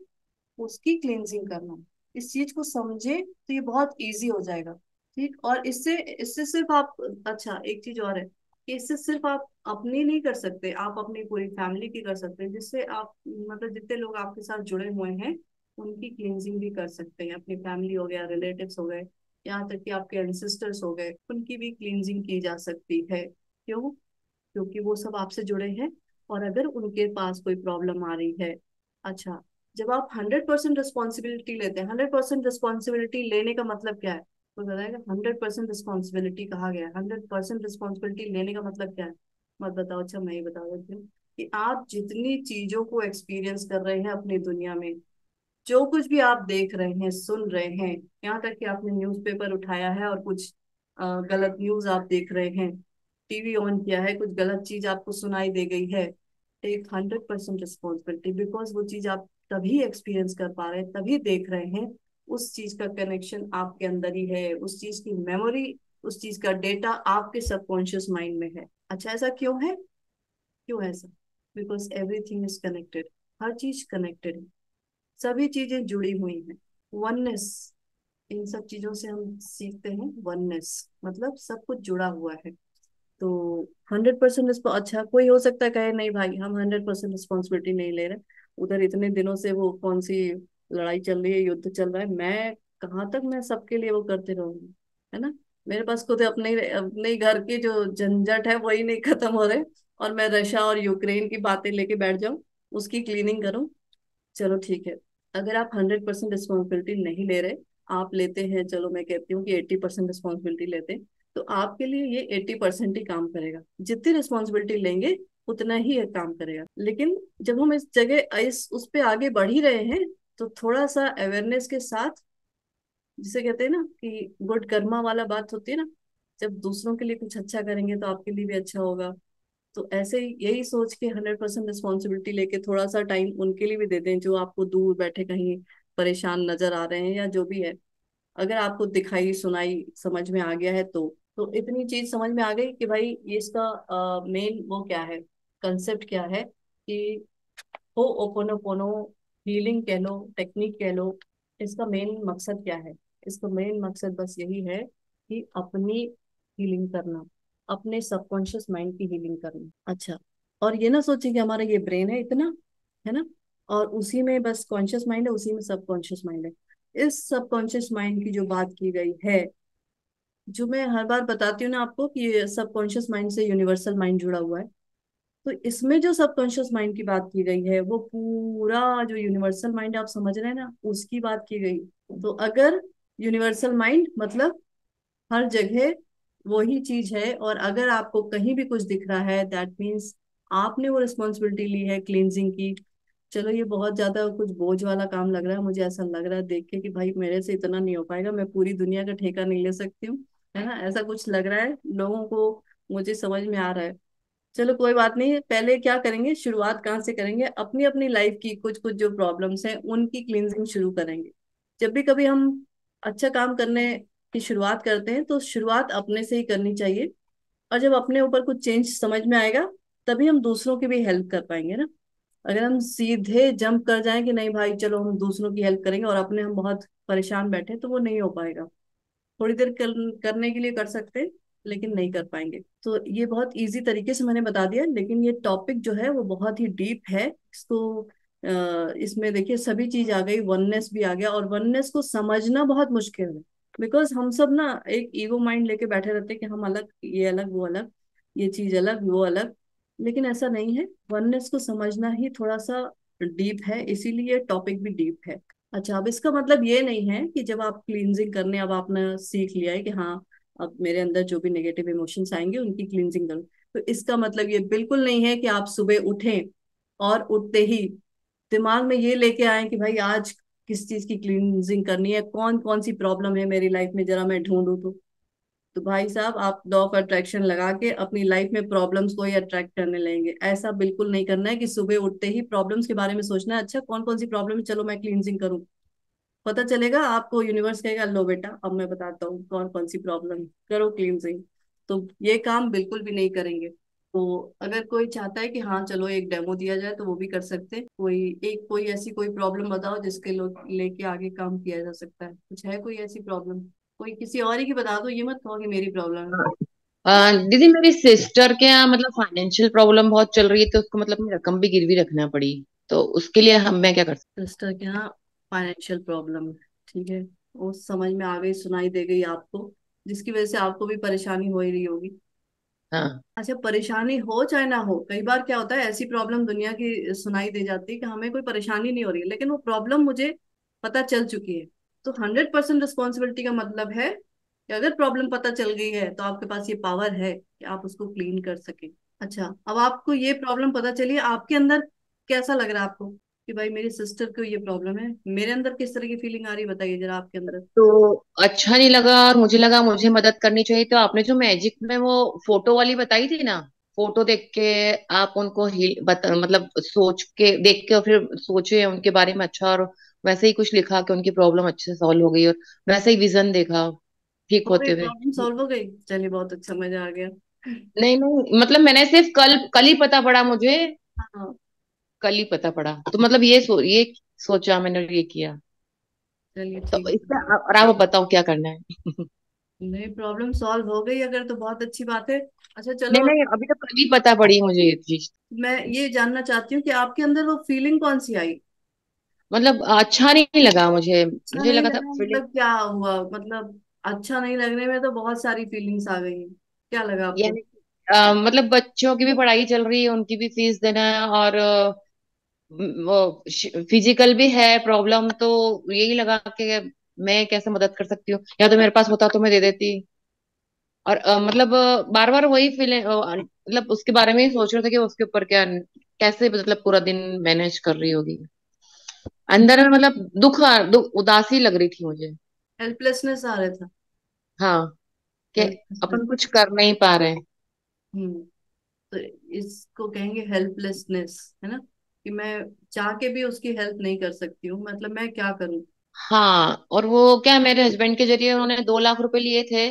उसकी क्लींजिंग करना। इस चीज को समझे तो ये बहुत इजी हो जाएगा। ठीक। और इससे इससे सिर्फ आप, अच्छा एक चीज और है कि इससे सिर्फ आप अपनी नहीं कर सकते, आप अपनी पूरी फैमिली की कर सकते हैं, जिससे आप मतलब जितने लोग आपके साथ जुड़े हुए हैं उनकी क्लींजिंग भी कर सकते हैं। अपनी फैमिली हो गया, रिलेटिव्स हो गए, यहाँ तक कि आपके एंसेस्टर्स हो गए, उनकी भी क्लींजिंग की जा सकती है। क्यों? क्योंकि वो सब आपसे जुड़े हैं। और अगर उनके पास कोई प्रॉब्लम आ रही है, अच्छा, जब आप 100% रिस्पॉन्सिबिलिटी लेते हैं, 100% रिस्पॉन्सिबिलिटी लेने का मतलब क्या है, तो बताएगा 100% रिस्पॉन्सिबिलिटी कहा गया है, 100% रिस्पॉन्सिबिलिटी लेने का मतलब क्या है, मत बताओ। अच्छा मैं ही बता देती हूँ कि आप जितनी चीजों को एक्सपीरियंस कर रहे हैं अपनी दुनिया में, जो कुछ भी आप देख रहे हैं, सुन रहे हैं, यहाँ तक कि आपने न्यूज़पेपर उठाया है और कुछ गलत न्यूज आप देख रहे हैं, टीवी ऑन किया है, कुछ गलत चीज आपको सुनाई दे गई है, टेक 100% रिस्पॉन्सिबिलिटी। बिकॉज वो चीज आप तभी एक्सपीरियंस कर पा रहे हैं, तभी देख रहे हैं, उस चीज का कनेक्शन आपके अंदर ही है, उस चीज की मेमोरी, उस चीज का डेटा आपके सबकॉन्शियस माइंड में है। अच्छा ऐसा क्यों है? क्यों है ऐसा? Because everything is connected. हर चीज कनेक्टेड है, सभी चीजें जुड़ी हुई हैं। वननेस, इन सब चीजों से हम सीखते हैं वननेस, मतलब सब कुछ जुड़ा हुआ है। तो 100% अच्छा, कोई हो सकता है कहे नहीं भाई हम 100% रिस्पॉन्सिबिलिटी नहीं ले रहे, उधर इतने दिनों से वो कौन सी लड़ाई चल रही है, युद्ध चल रहा है, मैं कहाँ तक मैं सबके लिए वो करते रहूंगी, है ना। मेरे पास खुद अपने ही घर की जो झंझट है वही नहीं खत्म हो रहे, और मैं रशिया और यूक्रेन की बातें लेके बैठ जाऊं, उसकी क्लीनिंग करूं। चलो ठीक है, अगर आप 100% रिस्पॉन्सिबिलिटी नहीं ले रहे, आप लेते हैं, चलो मैं कहती हूँ कि 80% रिस्पॉन्सिबिलिटी लेते हैं, तो आपके लिए ये 80% ही काम करेगा। जितनी रिस्पॉन्सिबिलिटी लेंगे उतना ही ये काम करेगा। लेकिन जब हम इस जगह इस उस पे आगे बढ़ ही रहे हैं, तो थोड़ा सा अवेयरनेस के साथ, जिसे कहते हैं ना कि गुड कर्मा वाला बात होती है ना, जब दूसरों के लिए कुछ अच्छा करेंगे तो आपके लिए भी अच्छा होगा। तो ऐसे ही यही सोच के 100% रिस्पॉन्सिबिलिटी लेके थोड़ा सा टाइम उनके लिए भी दे दें जो आपको दूर बैठे कहीं परेशान नजर आ रहे हैं, या जो भी है। अगर आपको दिखाई सुनाई समझ में आ गया है तो इतनी चीज समझ में आ गई कि भाई ये इसका मेन वो क्या है, कंसेप्ट क्या है, कि हो ओपोनोपोनो हीलिंग कह लो, टेक्निक कह लो, इसका मेन मकसद क्या है। इसका मेन मकसद बस यही है कि अपनी हीलिंग करना, अपने सबकॉन्शियस माइंड की हीलिंग करना। अच्छा, और ये ना सोचे कि हमारा ये ब्रेन है इतना, है ना, और उसी में बस कॉन्शियस माइंड है, उसी में सबकॉन्शियस माइंड है। इस सबकॉन्शियस माइंड की जो बात की गई है, जो मैं हर बार बताती हूँ ना आपको कि ये सबकॉन्शियस माइंड से यूनिवर्सल माइंड जुड़ा हुआ है, तो इसमें जो सबकॉन्शियस माइंड की बात की गई है वो पूरा जो यूनिवर्सल माइंड आप समझ रहे हैं ना, उसकी बात की गई। तो अगर यूनिवर्सल माइंड मतलब हर जगह वही चीज है, और अगर आपको कहीं भी कुछ दिख रहा है, दैट मीन्स आपने वो रिस्पॉन्सिबिलिटी ली है क्लींजिंग की। चलो ये बहुत ज्यादा कुछ बोझ वाला काम लग रहा है, मुझे ऐसा लग रहा है देख के कि भाई मेरे से इतना नहीं हो पाएगा, मैं पूरी दुनिया का ठेका नहीं ले सकती हूँ, है ना, ऐसा कुछ लग रहा है लोगों को, मुझे समझ में आ रहा है। चलो कोई बात नहीं, पहले क्या करेंगे, शुरुआत कहाँ से करेंगे, अपनी अपनी लाइफ की कुछ कुछ जो प्रॉब्लम्स हैं उनकी क्लींजिंग शुरू करेंगे। जब भी कभी हम अच्छा काम करने की शुरुआत करते हैं तो शुरुआत अपने से ही करनी चाहिए, और जब अपने ऊपर कुछ चेंज समझ में आएगा तभी हम दूसरों की भी हेल्प कर पाएंगे ना। अगर हम सीधे जंप कर जाएं कि नहीं भाई चलो हम दूसरों की हेल्प करेंगे और अपने हम बहुत परेशान बैठे, तो वो नहीं हो पाएगा। थोड़ी देर करने के लिए कर सकते हैं, लेकिन नहीं कर पाएंगे। तो ये बहुत इजी तरीके से मैंने बता दिया, लेकिन ये टॉपिक जो है वो बहुत ही डीप है। इसको इसमें देखिए सभी चीज आ गई, वननेस भी आ गया, और वननेस को समझना बहुत मुश्किल है। बिकॉज हम सब ना एक ईगो माइंड लेके बैठे रहते हैं कि हम अलग, ये अलग वो अलग, ये चीज अलग वो अलग। लेकिन ऐसा नहीं है, वननेस को समझना ही थोड़ा सा डीप है, इसीलिए टॉपिक भी डीप है। अच्छा, अब इसका मतलब ये नहीं है कि जब आप क्लींजिंग करने, अब आपने सीख लिया है कि हाँ अब मेरे अंदर जो भी नेगेटिव इमोशंस आएंगे उनकी क्लींजिंग करो, तो इसका मतलब ये बिल्कुल नहीं है कि आप सुबह उठें और उठते ही दिमाग में ये लेके आए कि भाई आज किस चीज की क्लींजिंग करनी है, कौन कौन सी प्रॉब्लम है मेरी लाइफ में, जरा मैं ढूंढूं तो भाई साहब आप लॉ ऑफ अट्रैक्शन लगा के अपनी लाइफ में प्रॉब्लम्स को ही अट्रैक्ट करने लगेंगे। ऐसा बिल्कुल नहीं करना है कि सुबह उठते ही प्रॉब्लम्स के बारे में सोचना है, अच्छा कौन कौन सी प्रॉब्लम है, चलो मैं क्लींजिंग करूं। पता चलेगा आपको, यूनिवर्स कहेगा लो बेटा अब मैं बताता हूँ कौन कौन सी प्रॉब्लम, करो क्लींजिंग। तो ये काम बिल्कुल भी नहीं करेंगे। तो अगर कोई चाहता है कि हाँ चलो एक डेमो दिया जाए तो वो भी कर सकते हैं। कोई ऐसी कोई प्रॉब्लम बताओ जिसके लोग लेके आगे काम किया जा सकता है, कुछ है कोई ऐसी प्रॉब्लम, कोई किसी और ही की बता दो, ये मत कहो कि मेरी प्रॉब्लम है। दीदी मेरी सिस्टर के यहाँ मतलब फाइनेंशियल प्रॉब्लम बहुत चल रही है, तो उसको मतलब अपनी रकम भी गिरवी रखना पड़ी। तो उसके लिए हम मैं क्या कर सकती सिस्टर के यहाँ फाइनेंशियल प्रॉब्लम है, ठीक है, वो समझ में आ गई, सुनाई दे गई आपको, जिसकी वजह से आपको भी परेशानी हो ही रही होगी। हूँ? हाँ। अच्छा, परेशानी हो चाहे ना हो, कई बार क्या होता है ऐसी प्रॉब्लम दुनिया की सुनाई दे जाती है कि हमें कोई परेशानी नहीं हो रही है, लेकिन वो प्रॉब्लम मुझे पता चल चुकी है। तो 100% रिस्पॉन्सिबिलिटी का मतलब है कि अगर प्रॉब्लम पता चल गई है तो आपके पास ये पावर है कि आप उसको क्लीन कर सके। अच्छा, अब आपको ये प्रॉब्लम पता चली, आपके अंदर कैसा लग रहा है आपको कि भाई मेरी सिस्टर को ये प्रॉब्लम है, मेरे अंदर किस तरह की फीलिंग आ रही है बताइए जरा आपके अंदर। तो अच्छा नहीं लगा और मुझे लगा मुझे मदद करनी चाहिए, तो आपने जो मैजिक में वो फोटो वाली बताई थी ना, फोटो देख के आप उनको मतलब सोच के देख के और फिर सोचे उनके बारे में अच्छा, और वैसे ही कुछ लिखा कि उनकी प्रॉब्लम अच्छे से सॉल्व हो गई, और वैसे ही विजन देखा ठीक हो गई होते हुए। प्रॉब्लम, सॉल्व हो गई, चलिए बहुत अच्छा, मजा आ गया। नहीं नहीं, मतलब मैंने सिर्फ कल कल ही पता पड़ा मुझे, हाँ, कल ही पता पड़ा, तो मतलब ये सोचा मैंने, ये किया। चलिए तो ठीक इसका है। और आप बताओ क्या करना है? नहीं, प्रॉब्लम सॉल्व हो गई अगर तो बहुत अच्छी बात है। अच्छा नहीं चलो, नहीं, अभी तो कल ही पता पड़ी मुझे ये चीज। मैं ये जानना चाहती हूँ कि आपके अंदर वो फीलिंग कौन सी आई। मतलब अच्छा नहीं लगा मुझे अच्छा मुझे नहीं लगा था लगा फीलिंग। मतलब क्या हुआ, मतलब अच्छा नहीं लगने में तो बहुत सारी फीलिंग्स आ गई हैं, क्या लगा आपको। यानी मतलब बच्चों की भी पढ़ाई चल रही है, उनकी भी फीस देना है, और वो फिजिकल भी है प्रॉब्लम, तो यही लगा कि मैं कैसे मदद कर सकती हूँ, या तो मेरे पास होता तो मैं दे देती। और मतलब बार बार वही फीलिंग, मतलब उसके बारे में ही सोच रहे थे कि उसके ऊपर क्या, कैसे मतलब पूरा दिन मैनेज कर रही होगी। अंदर में मतलब दुख उदासी लग रही थी मुझे। हेल्पलेसनेस आ रहा था। हाँ, कि हेल्पलेसनेस। अपन कुछ कर नहीं पा रहे हैं। हम्म। तो इसको कहेंगे हेल्पलेसनेस, है ना, कि मैं चाह के भी उसकी हेल्प नहीं कर सकती हूँ, मतलब मैं क्या करूँ। हाँ, और वो क्या, मेरे हस्बैंड के जरिए उन्होंने 2 लाख रुपए लिए थे,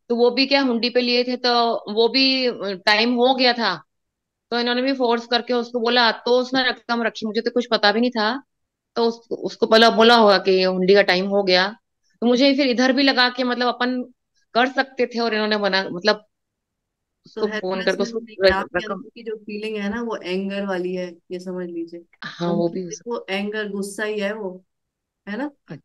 तो वो भी क्या हुंडी पे लिए थे, तो वो भी टाइम हो गया था, तो इन्होंने भी फोर्स करके उसको बोला, तो उसने रकम रखी, मुझे तो कुछ पता भी नहीं था। तो उसको बोला बोला होगा कि हुंडी का टाइम हो गया, तो मुझे फिर इधर भी लगा कि मतलब अपन कर सकते थे, और इन्होंने बना मतलब तो उसको फोन करके हेल्पलेसनेस उसको नहीं है, आपके रकम। अंदर की जो फीलिंग है ना वो एंगर वाली है, ये समझ लीजिए। हाँ, वो वो भी हो वो एंगर, गुस्सा ही है वो, है ना। सकता।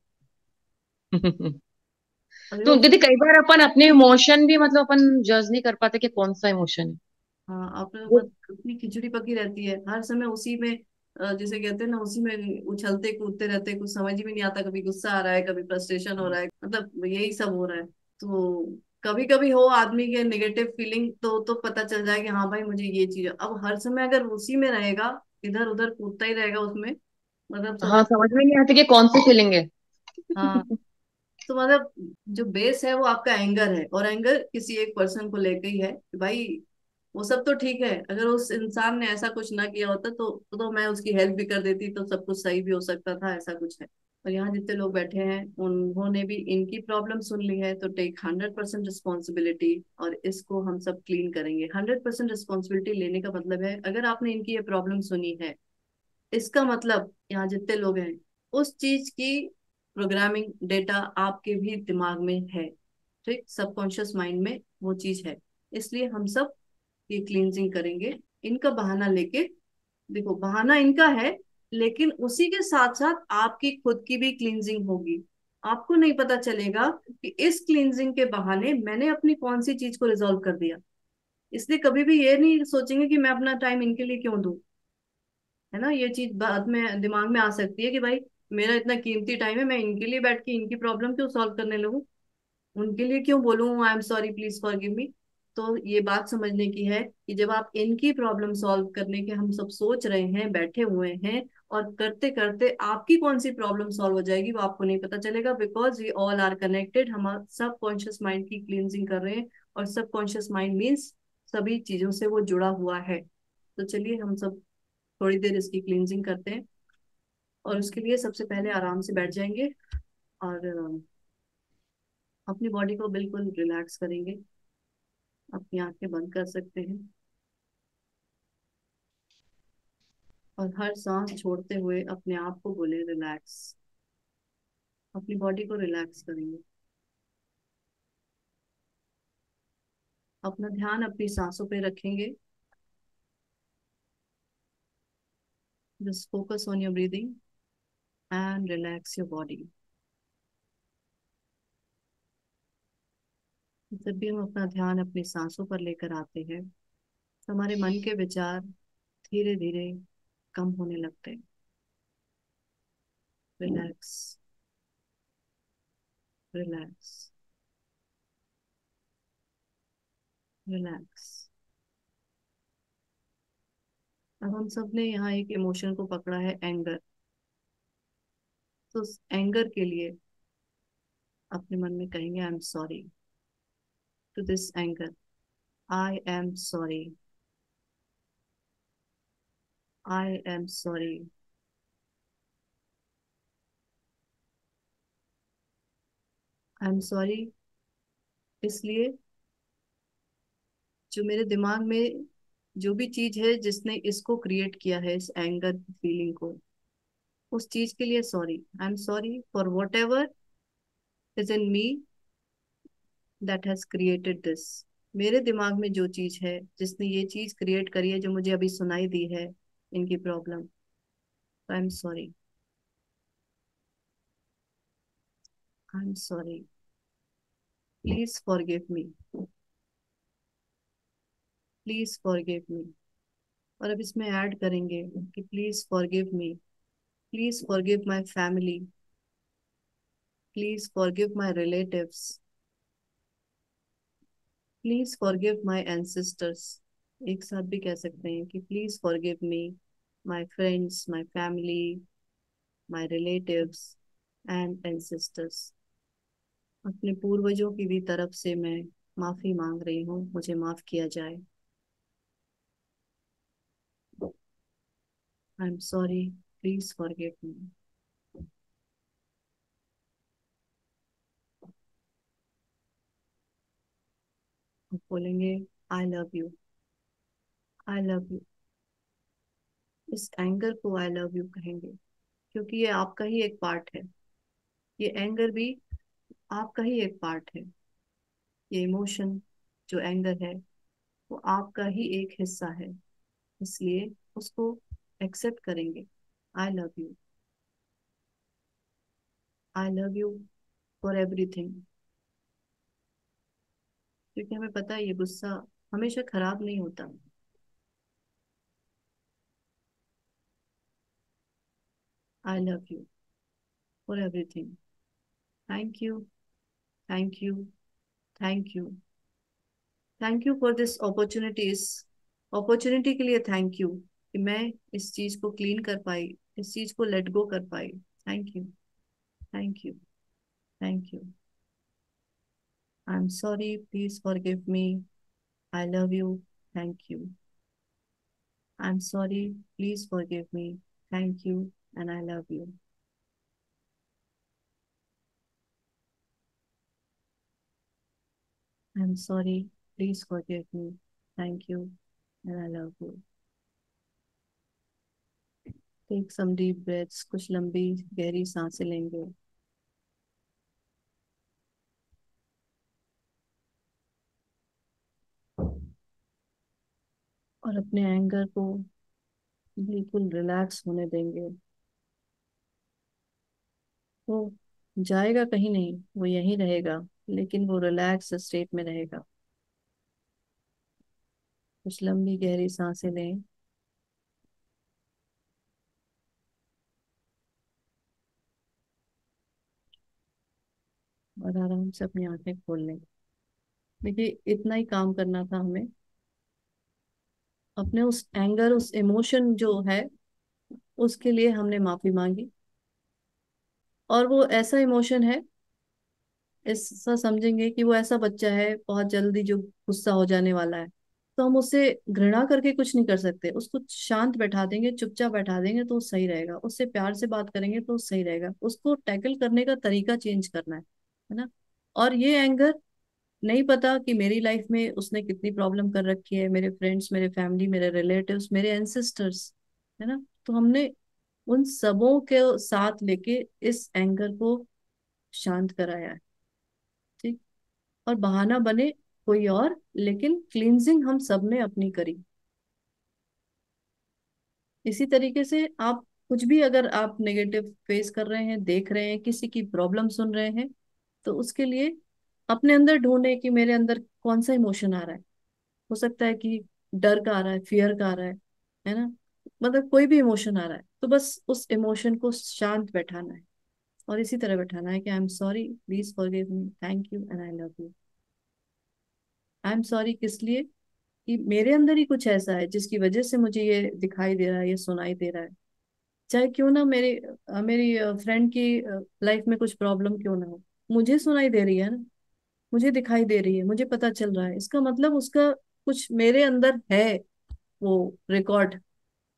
अभी तो वो, दीदी कई बार अपन अपने इमोशन भी मतलब अपन जज नहीं कर पाते कि कौन सा इमोशन हाँ, आप है। अपनी खिचड़ी पकी रहती है हर समय उसी में, जिसे कहते हैं ना, उसी में उछलते कूदते रहते हैं, कुछ समझ ही में नहीं आता, कभी गुस्सा आ रहा है, कभी फ्रस्ट्रेशन हो रहा है, मतलब यही सब हो रहा है। तो कभी कभी हो आदमी के नेगेटिव फीलिंग, तो पता चल जाए कि हाँ भाई मुझे ये चीज है। अब हर समय अगर उसी में रहेगा, इधर उधर कूदता ही रहेगा उसमें, मतलब हाँ, समझ। समझ में नहीं आती कि कौन सी फीलिंग है। हाँ, तो मतलब जो बेस है वो आपका एंगर है, और एंगर किसी एक पर्सन को लेके ही है कि भाई वो सब तो ठीक है, अगर उस इंसान ने ऐसा कुछ ना किया होता तो मैं उसकी हेल्प भी कर देती, तो सब कुछ सही भी हो सकता था, ऐसा कुछ है। और यहाँ जितने लोग बैठे हैं उन्होंने भी इनकी प्रॉब्लम सुन ली है, तो टेक 100% रिस्पॉन्सिबिलिटी, और इसको हम सब क्लीन करेंगे। 100% रिस्पॉन्सिबिलिटी लेने का मतलब है, अगर आपने इनकी ये प्रॉब्लम सुनी है, इसका मतलब यहाँ जितने लोग हैं उस चीज की प्रोग्रामिंग डेटा आपके भी दिमाग में है, ठीक, सबकॉन्शियस माइंड में वो चीज है। इसलिए हम सब ये क्लींजिंग करेंगे, इनका बहाना लेके। देखो बहाना इनका है, लेकिन उसी के साथ साथ आपकी खुद की भी क्लींजिंग होगी। आपको नहीं पता चलेगा कि इस क्लींजिंग के बहाने मैंने अपनी कौन सी चीज को रिजॉल्व कर दिया। इसलिए कभी भी ये नहीं सोचेंगे कि मैं अपना टाइम इनके लिए क्यों दूं, है ना। ये चीज बाद में दिमाग में आ सकती है कि भाई मेरा इतना कीमती टाइम है, मैं इनके लिए बैठ के इनकी प्रॉब्लम क्यों सॉल्व करने लगूं, उनके लिए क्यों बोलूं आई एम सॉरी प्लीज फॉरगिव मी। तो ये बात समझने की है कि जब आप इनकी प्रॉब्लम सॉल्व करने के हम सब सोच रहे हैं, बैठे हुए हैं, और करते करते आपकी कौन सी प्रॉब्लम सॉल्व हो जाएगी वो आपको नहीं पता चलेगा, because we all are connected. हम सब कॉन्शियस माइंड की क्लींजिंग कर रहे हैं, और सब कॉन्शियस माइंड मीन्स सभी चीजों से वो जुड़ा हुआ है। तो चलिए हम सब थोड़ी देर इसकी क्लींजिंग करते हैं, और उसके लिए सबसे पहले आराम से बैठ जाएंगे, और अपनी बॉडी को बिल्कुल रिलैक्स करेंगे। अपनी आंखें बंद कर सकते हैं, और हर सांस छोड़ते हुए अपने आप को बोले रिलैक्स। अपनी बॉडी को रिलैक्स करेंगे, अपना ध्यान अपनी सांसों पे रखेंगे। Just focus on your breathing and relax your body. जब भी हम अपना ध्यान अपनी सांसों पर लेकर आते हैं, तो हमारे मन के विचार धीरे धीरे कम होने लगते हैं। Relax, relax, relax. अब हम सब ने यहाँ एक इमोशन को पकड़ा है, एंगर। तो एंगर के लिए अपने मन में कहेंगे I am sorry to this anger, I am sorry, I am sorry, I am sorry. इसलिए जो मेरे दिमाग में जो भी चीज है जिसने इसको क्रिएट किया है, इस एंगर फीलिंग को, उस चीज के लिए sorry. I am sorry for what ever is in me that has created this. मेरे दिमाग में जो चीज है जिसने ये चीज क्रिएट करी है, जो मुझे अभी सुनाई दी है, इनकी problem, I am sorry, I am sorry, please forgive me, please forgive मी। और अब इसमें ऐड करेंगे कि please forgive me, please forgive my family, please forgive my relatives, please forgive my ancestors. एक साथ भी कह सकते हैं कि please forgive me, my friends, my family, my relatives and ancestors. अपने पूर्वजों की भी तरफ से मैं माफी मांग रही हूँ, मुझे माफ किया जाए। I am sorry, please forgive me. बोलेंगे I love you, I love you. इस एंगर को आई लव यू कहेंगे, क्योंकि ये आपका ही एक पार्ट है। ये एंगर भी आपका ही एक पार्ट है। ये इमोशन जो एंगर है वो आपका ही एक हिस्सा है, इसलिए उसको एक्सेप्ट करेंगे। आई love you, I love you for everything. क्योंकि हमें पता है ये गुस्सा हमेशा खराब नहीं होता। आई love you for everything. Thank you, thank you, thank you, thank you for this opportunities. Opportunity के लिए थैंक यू कि मैं इस चीज को क्लीन कर पाई, इस चीज को लेट गो कर पाई। Thank you, thank you, thank you. I am sorry, please forgive me. I love you, thank you. I am sorry, please forgive me, thank you and I love you. I am sorry, please forgive me, thank you and I love you. Take some deep breaths, कुछ लंबी गहरी सांसें लेंगे। और अपने anger को बिल्कुल relax होने देंगे। वो जाएगा कहीं नहीं, वो यहीं रहेगा, लेकिन वो रिलैक्स स्टेट में रहेगा। कुछ लंबी गहरी सांसें लें और आराम से अपनी आंखें खोल लें। देखिए, इतना ही काम करना था हमें। अपने उस एंगर, उस इमोशन जो है, उसके लिए हमने माफी मांगी। और वो ऐसा इमोशन है, ऐसा समझेंगे कि वो ऐसा बच्चा है बहुत जल्दी जो गुस्सा हो जाने वाला है। तो हम उससे घृणा करके कुछ नहीं कर सकते, उसको शांत बैठा देंगे, चुपचाप बैठा देंगे तो वो सही रहेगा। उससे प्यार से बात करेंगे तो वो सही रहेगा। उसको टैकल करने का तरीका चेंज करना है ना। और ये एंगर, नहीं पता कि मेरी लाइफ में उसने कितनी प्रॉब्लम कर रखी है, मेरे फ्रेंड्स, मेरे फैमिली, मेरे रिलेटिव्स, मेरे एंसेस्टर्स, है ना। तो हमने उन सबों के साथ लेके इस एंगर को शांत कराया है। ठीक। और बहाना बने कोई और, लेकिन क्लींजिंग हम सब ने अपनी करी। इसी तरीके से आप कुछ भी, अगर आप नेगेटिव फेस कर रहे हैं, देख रहे हैं, किसी की प्रॉब्लम सुन रहे हैं, तो उसके लिए अपने अंदर ढूंढे कि मेरे अंदर कौन सा इमोशन आ रहा है। हो सकता है कि डर का आ रहा है, फियर का आ रहा है ना। मतलब कोई भी इमोशन आ रहा है तो बस उस इमोशन को शांत बैठाना है। और इसी तरह बैठाना है कि आई am sorry, please forgive me, thank you and I love you. I am sorry किस लिए? कि मेरे अंदर ही कुछ ऐसा है जिसकी वजह से मुझे ये दिखाई दे रहा है, ये सुनाई दे रहा है। चाहे क्यों ना मेरी फ्रेंड की लाइफ में कुछ प्रॉब्लम क्यों ना हो, मुझे सुनाई दे रही है ना, मुझे दिखाई दे रही है, मुझे पता चल रहा है। इसका मतलब उसका कुछ मेरे अंदर है, वो रिकॉर्ड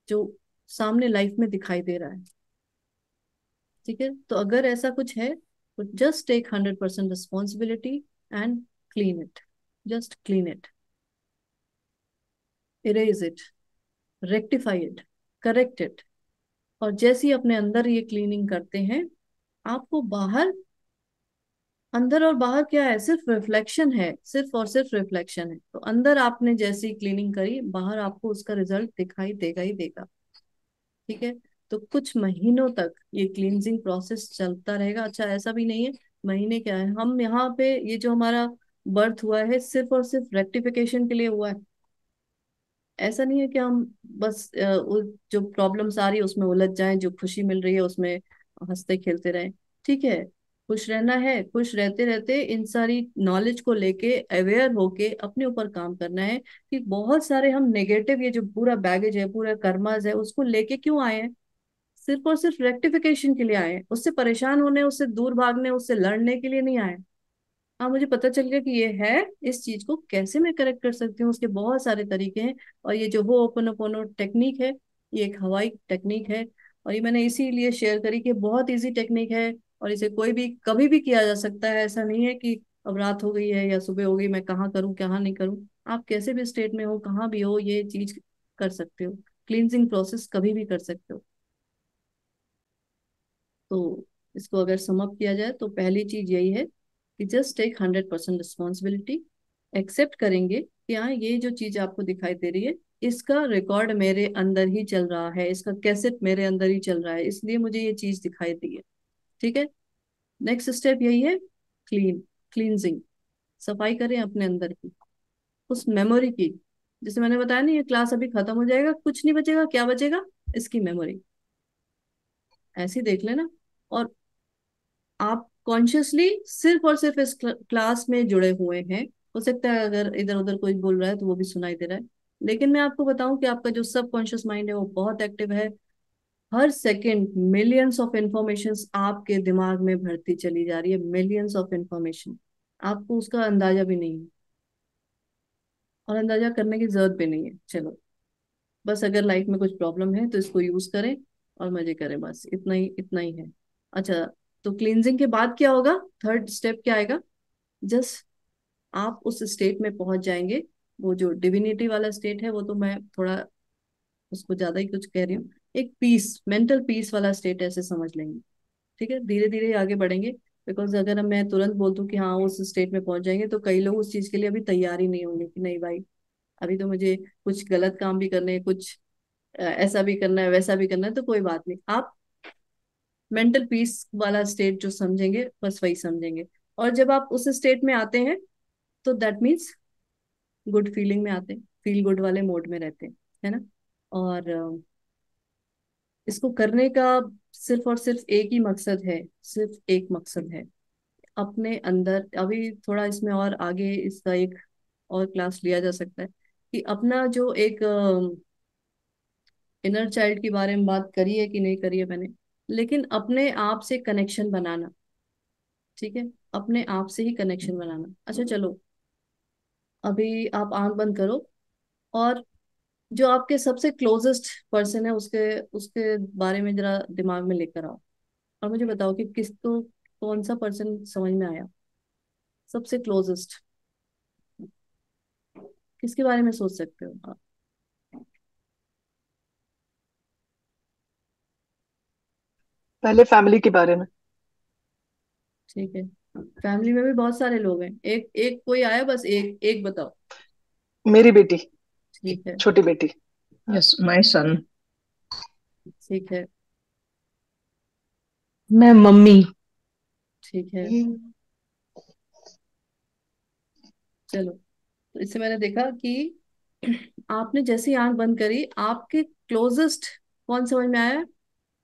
जो सामने लाइफ में दिखाई दे रहा है। ठीक है, तो अगर ऐसा कुछ है तो just take 100% responsibility and clean it. Just clean it, erase it, rectify it, correct it. और जैसे ही अपने अंदर ये क्लीनिंग करते हैं, आपको बाहर, अंदर और बाहर क्या है, सिर्फ रिफ्लेक्शन है, सिर्फ और सिर्फ रिफ्लेक्शन है। तो अंदर आपने जैसी क्लीनिंग करी, बाहर आपको उसका रिजल्ट दिखाई देगा ही देगा। ठीक है। तो कुछ महीनों तक ये क्लींजिंग प्रोसेस चलता रहेगा। अच्छा, ऐसा भी नहीं है, महीने क्या है, हम यहाँ पे ये जो हमारा बर्थ हुआ है सिर्फ और सिर्फ रेक्टिफिकेशन के लिए हुआ है। ऐसा नहीं है कि हम बस जो प्रॉब्लम्स आ रही है उसमें उलझ जाएं, जो खुशी मिल रही है उसमें हंसते खेलते रहें। ठीक है, खुश रहना है, खुश रहते रहते इन सारी नॉलेज को लेके अवेयर होके अपने ऊपर काम करना है। कि बहुत सारे हम नेगेटिव, ये जो पूरा बैगेज है, पूरा कर्माज है, उसको लेके क्यों आए हैं? सिर्फ और सिर्फ रेक्टिफिकेशन के लिए आए हैं, उससे परेशान होने, उससे दूर भागने, उससे लड़ने के लिए नहीं आए। हाँ, मुझे पता चल गया कि ये है, इस चीज को कैसे मैं करेक्ट कर सकती हूँ, उसके बहुत सारे तरीके हैं। और ये जो हो ओपन टेक्निक है, ये एक हवाई टेक्निक है। और ये मैंने इसीलिए शेयर करी कि बहुत इजी टेक्निक है, और इसे कोई भी कभी भी किया जा सकता है। ऐसा नहीं है कि अब रात हो गई है या सुबह हो गई, मैं कहाँ करूँ कहाँ नहीं करूँ। आप कैसे भी स्टेट में हो, कहाँ भी हो, ये चीज कर सकते हो। क्लींजिंग प्रोसेस कभी भी कर सकते हो। तो इसको अगर सम अप किया जाए तो पहली चीज यही है कि जस्ट टेक 100% रिस्पॉन्सिबिलिटी। एक्सेप्ट करेंगे कि हाँ, ये जो चीज आपको दिखाई दे रही है, इसका रिकॉर्ड मेरे अंदर ही चल रहा है, इसका कैसेट मेरे अंदर ही चल रहा है, इसलिए मुझे ये चीज दिखाई दी है। ठीक है। नेक्स्ट स्टेप यही है, क्लींजिंग। सफाई करें अपने अंदर की, उस मेमोरी की। जैसे मैंने बताया ना, ये क्लास अभी खत्म हो जाएगा, कुछ नहीं बचेगा, क्या बचेगा? इसकी मेमोरी। ऐसे ही देख लेना। और आप कॉन्शियसली सिर्फ और सिर्फ इस क्लास में जुड़े हुए हैं। हो सकता है अगर इधर उधर कोई बोल रहा है तो वो भी सुनाई दे रहा है, लेकिन मैं आपको बताऊं कि आपका जो सब कॉन्शियस माइंड है वो बहुत एक्टिव है। हर सेकंड मिलियंस ऑफ इंफॉर्मेशंस आपके दिमाग में भरती चली जा रही है, मिलियंस ऑफ इंफॉर्मेशन। आपको उसका अंदाजा भी नहीं है, और अंदाजा करने की जरूरत भी नहीं है। चलो, बस अगर लाइफ में कुछ प्रॉब्लम है तो इसको यूज करें और मजे करें, बस इतना ही, इतना ही है। अच्छा, तो क्लींजिंग के बाद क्या होगा? थर्ड स्टेप क्या आएगा? जस्ट आप उस स्टेट में पहुंच जाएंगे। वो जो डिविनिटी वाला स्टेट है, वो तो मैं थोड़ा उसको ज्यादा ही कुछ कह रही हूँ। एक पीस, मेंटल पीस वाला स्टेट ऐसे समझ लेंगे। ठीक है, धीरे धीरे आगे बढ़ेंगे। बिकॉज अगर हम मैं तुरंत बोल दूं कि हाँ उस स्टेट में पहुंच जाएंगे, तो कई लोग उस चीज के लिए अभी तैयार ही नहीं होंगे कि नहीं भाई, अभी तो मुझे कुछ गलत काम भी करने हैं, कुछ ऐसा भी करना है, वैसा भी करना है। तो कोई बात नहीं, आप मेंटल पीस वाला स्टेट जो समझेंगे, बस वही समझेंगे। और जब आप उस स्टेट में आते हैं, तो दैट मीन्स गुड फीलिंग में आते हैं, फील गुड वाले मोड में रहते हैं, है ना। और इसको करने का सिर्फ और सिर्फ एक ही मकसद है, सिर्फ एक मकसद है। अपने अंदर, अभी थोड़ा इसमें और आगे इसका एक और क्लास लिया जा सकता है, कि अपना जो एक इनर चाइल्ड के बारे में बात करी है कि नहीं करी है मैंने, लेकिन अपने आप से कनेक्शन बनाना। ठीक है, अपने आप से ही कनेक्शन बनाना। अच्छा चलो, अभी आप आंख बंद करो, और जो आपके सबसे क्लोजेस्ट पर्सन है, उसके उसके बारे में जरा दिमाग में लेकर आओ। और मुझे बताओ कि किसको, कौन सा पर्सन समझ में आया? सबसे क्लोजेस्ट किसके बारे में सोच सकते हो आप? पहले फैमिली के बारे में। ठीक है, फैमिली में भी बहुत सारे लोग हैं, एक एक कोई आया, बस एक एक बताओ। मेरी बेटी, ठीक है। छोटी बेटी। Yes, my son. ठीक है। मैं मम्मी। ठीक है। चलो, तो इससे मैंने देखा कि आपने जैसे ही आंख बंद करी, आपके क्लोजेस्ट कौन समझ में आया?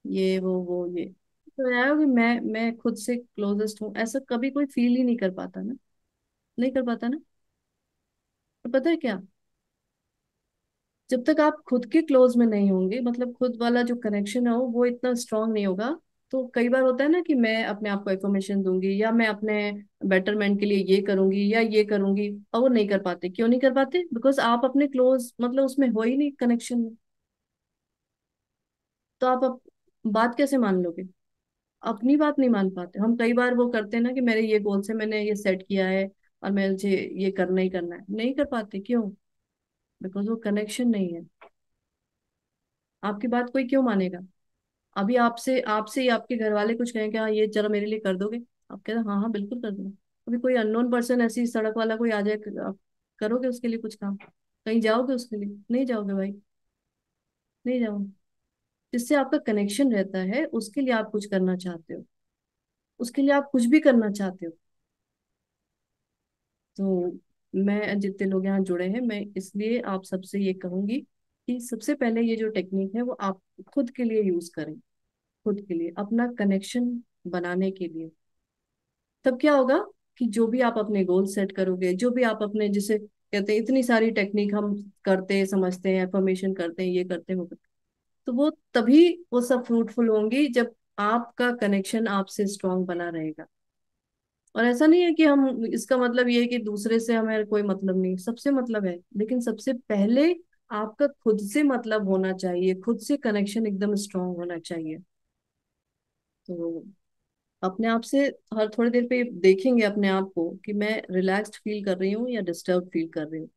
ये वो ये तो आया कि मैं खुद से क्लोजेस्ट हूँ, ऐसा कभी कोई फील ही नहीं कर पाता ना, नहीं कर पाता ना। तो पता है क्या, जब तक आप खुद के क्लोज में नहीं होंगे, मतलब खुद वाला जो कनेक्शन है वो इतना स्ट्रांग नहीं होगा। तो कई बार होता है ना कि मैं अपने आप को इन्फॉर्मेशन दूंगी, या मैं अपने बेटरमेंट के लिए ये करूंगी या ये करूंगी, और वो नहीं कर पाते। क्यों नहीं कर पाते? बिकॉज आप अपने क्लोज, मतलब उसमें हो ही नहीं कनेक्शन में। तो आप बात कैसे मान लोगे? अपनी बात नहीं मान पाते। हम कई बार वो करते हैं ना कि मेरे ये गोल से मैंने ये सेट किया है, और मुझे ये करना ही करना है, नहीं कर पाते। क्यों? बिकॉज वो कनेक्शन नहीं है। आपकी बात कोई क्यों मानेगा? अभी आपसे आपसे ही आपके घर वाले कुछ कहें कि हाँ ये जरा मेरे लिए कर दोगे, आप कहते हैं हाँ हाँ बिल्कुल कर दूंगा। अभी कोई अननोन पर्सन, ऐसी सड़क वाला कोई आ जाए, आप करोगे उसके लिए कुछ काम? कहीं जाओगे उसके लिए? नहीं जाओगे भाई, नहीं जाओगे। जिससे आपका कनेक्शन रहता है, उसके लिए आप कुछ करना चाहते हो, उसके लिए आप कुछ भी करना चाहते हो। तो मैं, जितने लोग यहाँ जुड़े हैं, मैं इसलिए आप सबसे ये कहूंगी कि सबसे पहले ये जो टेक्निक है वो आप खुद के लिए यूज करें, खुद के लिए, अपना कनेक्शन बनाने के लिए। तब क्या होगा कि जो भी आप अपने गोल सेट करोगे, जो भी आप अपने, जिसे कहते हैं इतनी सारी टेक्निक हम करते हैं, समझते हैं, एफर्मेशन करते हैं, ये करते हैं वो करते हैं, तो वो तभी वो सब फ्रूटफुल होंगी जब आपका कनेक्शन आपसे स्ट्रांग बना रहेगा। और ऐसा नहीं है कि हम, इसका मतलब ये है कि दूसरे से हमें कोई मतलब नहीं, सबसे मतलब है, लेकिन सबसे पहले आपका खुद से मतलब होना चाहिए, खुद से कनेक्शन एकदम स्ट्रांग होना चाहिए। तो अपने आप से हर थोड़ी देर पे देखेंगे अपने आप को कि मैं रिलैक्स्ड फील कर रही हूँ या डिस्टर्ब फील कर रही हूँ।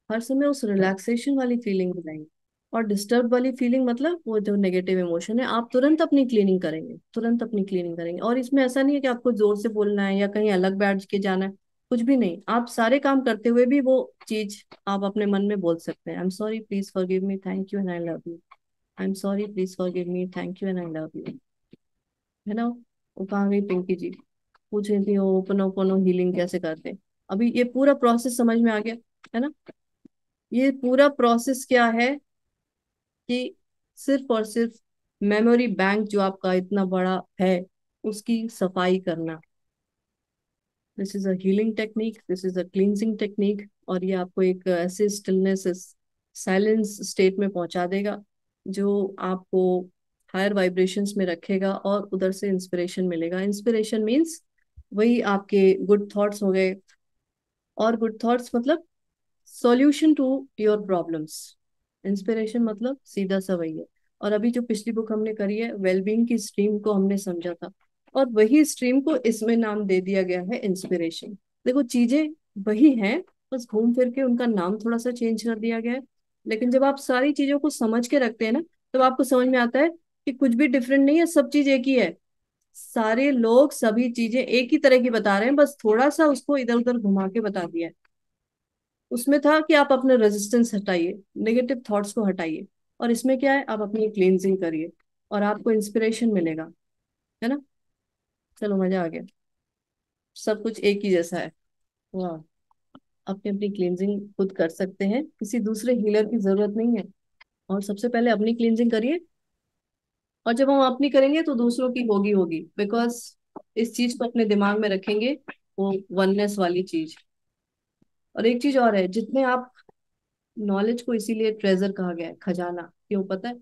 हर समय उस रिलैक्सेशन वाली फीलिंग बनाएंगे। और डिस्टर्ब वाली फीलिंग मतलब वो जो नेगेटिव इमोशन है, आप तुरंत अपनी क्लीनिंग करेंगे, तुरंत अपनी क्लीनिंग करेंगे। और इसमें ऐसा नहीं है कि आपको जोर से बोलना है या कहीं अलग बैठ के जाना है, कुछ भी नहीं। आप सारे काम करते हुए भी वो चीज आप अपने मन में बोल सकते हैं, आई am sorry please forgive me, thank you and I love you. I am sorry please forgive me, thank you and I love you. है ना? वो कहाँ गई पिंकी जी? पूछ रही थी वो ओपन ओपन हीलिंग कैसे करते हैं। अभी ये पूरा प्रोसेस समझ में आ गया, है ना? ये पूरा प्रोसेस क्या है कि सिर्फ और सिर्फ मेमोरी बैंक जो आपका इतना बड़ा है उसकी सफाई करना। This is a healing technique, this is a cleansing technique. और ये आपको एक ऐसे स्टिलनेस, साइलेंस स्टेट में पहुंचा देगा जो आपको हायर वाइब्रेशंस में रखेगा, और उधर से इंस्पिरेशन मिलेगा। इंस्पिरेशन मीन्स वही आपके गुड थॉट्स हो गए। और गुड थॉट्स मतलब solution to your problems. Inspiration मतलब सीधा सा वही है। और अभी जो पिछली बुक हमने करी है वेलबींग की स्ट्रीम को हमने समझा था, और वही स्ट्रीम को इसमें नाम दे दिया गया है इंस्पिरेशन। देखो चीजें वही हैं, बस घूम फिर के उनका नाम थोड़ा सा चेंज कर दिया गया है। लेकिन जब आप सारी चीजों को समझ के रखते हैं ना, तब आपको समझ में आता है कि कुछ भी डिफरेंट नहीं है, सब चीज एक ही है। सारे लोग सभी चीजें एक ही तरह की बता रहे हैं, बस थोड़ा सा उसको इधर उधर घुमा के बता दिया है। उसमें था कि आप अपने रेजिस्टेंस हटाइए, नेगेटिव थॉट्स को हटाइए। और इसमें क्या है, आप अपनी क्लींजिंग करिए और आपको इंस्पिरेशन मिलेगा। है ना? चलो मजा आ गया, सब कुछ एक ही जैसा है। वाह। अपनी अपनी क्लींजिंग खुद कर सकते हैं, किसी दूसरे हीलर की जरूरत नहीं है। और सबसे पहले अपनी क्लींजिंग करिए, और जब हम अपनी करेंगे तो दूसरों की होगी होगी, बिकॉज इस चीज को अपने दिमाग में रखेंगे, वो वननेस वाली चीज। और एक चीज और है, जितने आप नॉलेज को इसीलिए ट्रेजर कहा गया है, खजाना, क्यों पता है?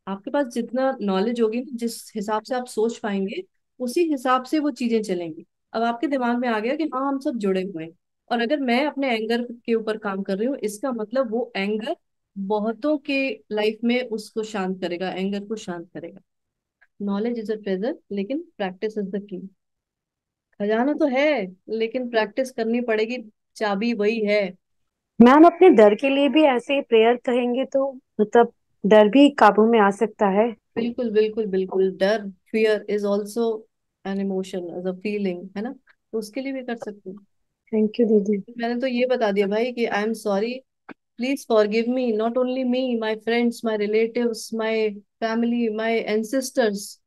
आपके पास जितना नॉलेज होगी, जिस हिसाब से आप सोच पाएंगे, उसी हिसाब से वो चीजें चलेंगी। अब आपके दिमाग में आ गया कि हाँ हम सब जुड़े हुए हैं, और अगर मैं अपने एंगर के ऊपर काम कर रही हूँ, इसका मतलब वो एंगर बहुतों के लाइफ में उसको शांत करेगा, एंगर को शांत करेगा। नॉलेज इज अ ट्रेजर, लेकिन प्रैक्टिस इज द की। खजाना तो है, लेकिन प्रैक्टिस करनी पड़ेगी, चाबी वही है। मैम अपने डर के लिए भी ऐसे ही प्रेयर कहेंगे तो मतलब डर भी काबू में आ सकता है। बिल्कुल बिल्कुल बिल्कुल, डर, fear is also an emotion, as a feeling, है ना? तो उसके लिए भी कर सकते हैं। थैंक यू दीदी। मैंने तो ये बता दिया भाई कि आई am sorry, please forgive me, not only me, my friends, my relatives, my family, my ancestors,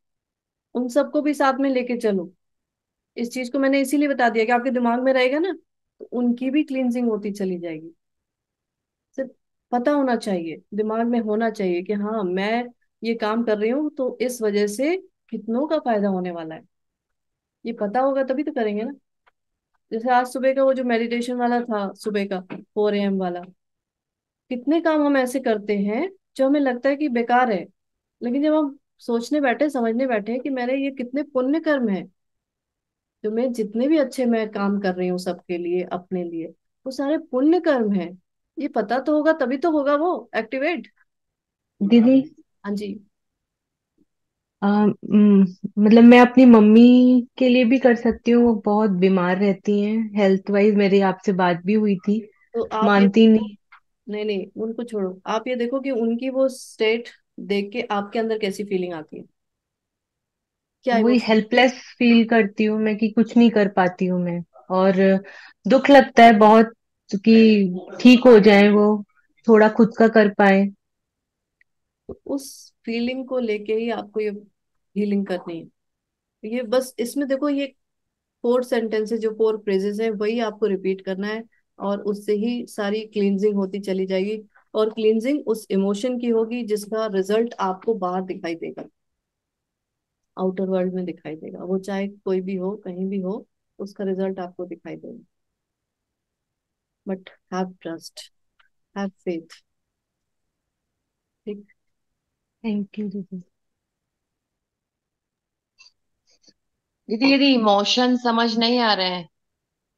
उन सबको भी साथ में लेके चलो। इस चीज को मैंने इसीलिए बता दिया कि आपके दिमाग में रहेगा ना, तो उनकी भी क्लींजिंग होती चली जाएगी। सिर्फ पता होना चाहिए, दिमाग में होना चाहिए कि हाँ मैं ये काम कर रही हूँ तो इस वजह से कितनों का फायदा होने वाला है। ये पता होगा तभी तो करेंगे ना। जैसे आज सुबह का वो जो मेडिटेशन वाला था, सुबह का 4 AM वाला, कितने काम हम ऐसे करते हैं जो हमें लगता है कि बेकार है, लेकिन जब हम सोचने बैठे, समझने बैठे कि मेरे ये कितने पुण्य कर्म है, जो मैं जितने भी अच्छे मैं काम कर रही हूँ सबके लिए, अपने लिए, वो सारे पुण्य कर्म है। ये पता तो होगा तभी तो होगा वो एक्टिवेट। दीदी हाँ जी। मतलब मैं अपनी मम्मी के लिए भी कर सकती हूँ, वो बहुत बीमार रहती हैं हेल्थ वाइज, मेरी आपसे बात भी हुई थी, तो आप ये मानती देखो, नहीं। नहीं नहीं उनको छोड़ो, आप ये देखो कि उनकी वो स्टेट देख के आपके अंदर कैसी फीलिंग आती है, क्या वही इमोशन? हेल्पलेस फील करती हूँ मैं कि कुछ नहीं कर पाती हूँ मैं, और दुख लगता है बहुत कि ठीक हो जाए वो, थोड़ा खुद का कर पाए। तो उस फीलिंग को लेके ही आपको ये हीलिंग करनी है। ये बस इसमें देखो, ये 4 सेंटेंसेस, जो 4 फ्रेजेस हैं, वही आपको रिपीट करना है, और उससे ही सारी क्लींजिंग होती चली जाएगी। और क्लींजिंग उस इमोशन की होगी जिसका रिजल्ट आपको बाहर दिखाई देगा, आउटर वर्ल्ड में दिखाई देगा, वो चाहे कोई भी हो, कहीं भी हो। उसका रिजल्ट आपको दिखाई देगा। But have trust, have faith. ठीक। थैंक यू दीदी। दीदी यदि इमोशन समझ नहीं आ रहे हैं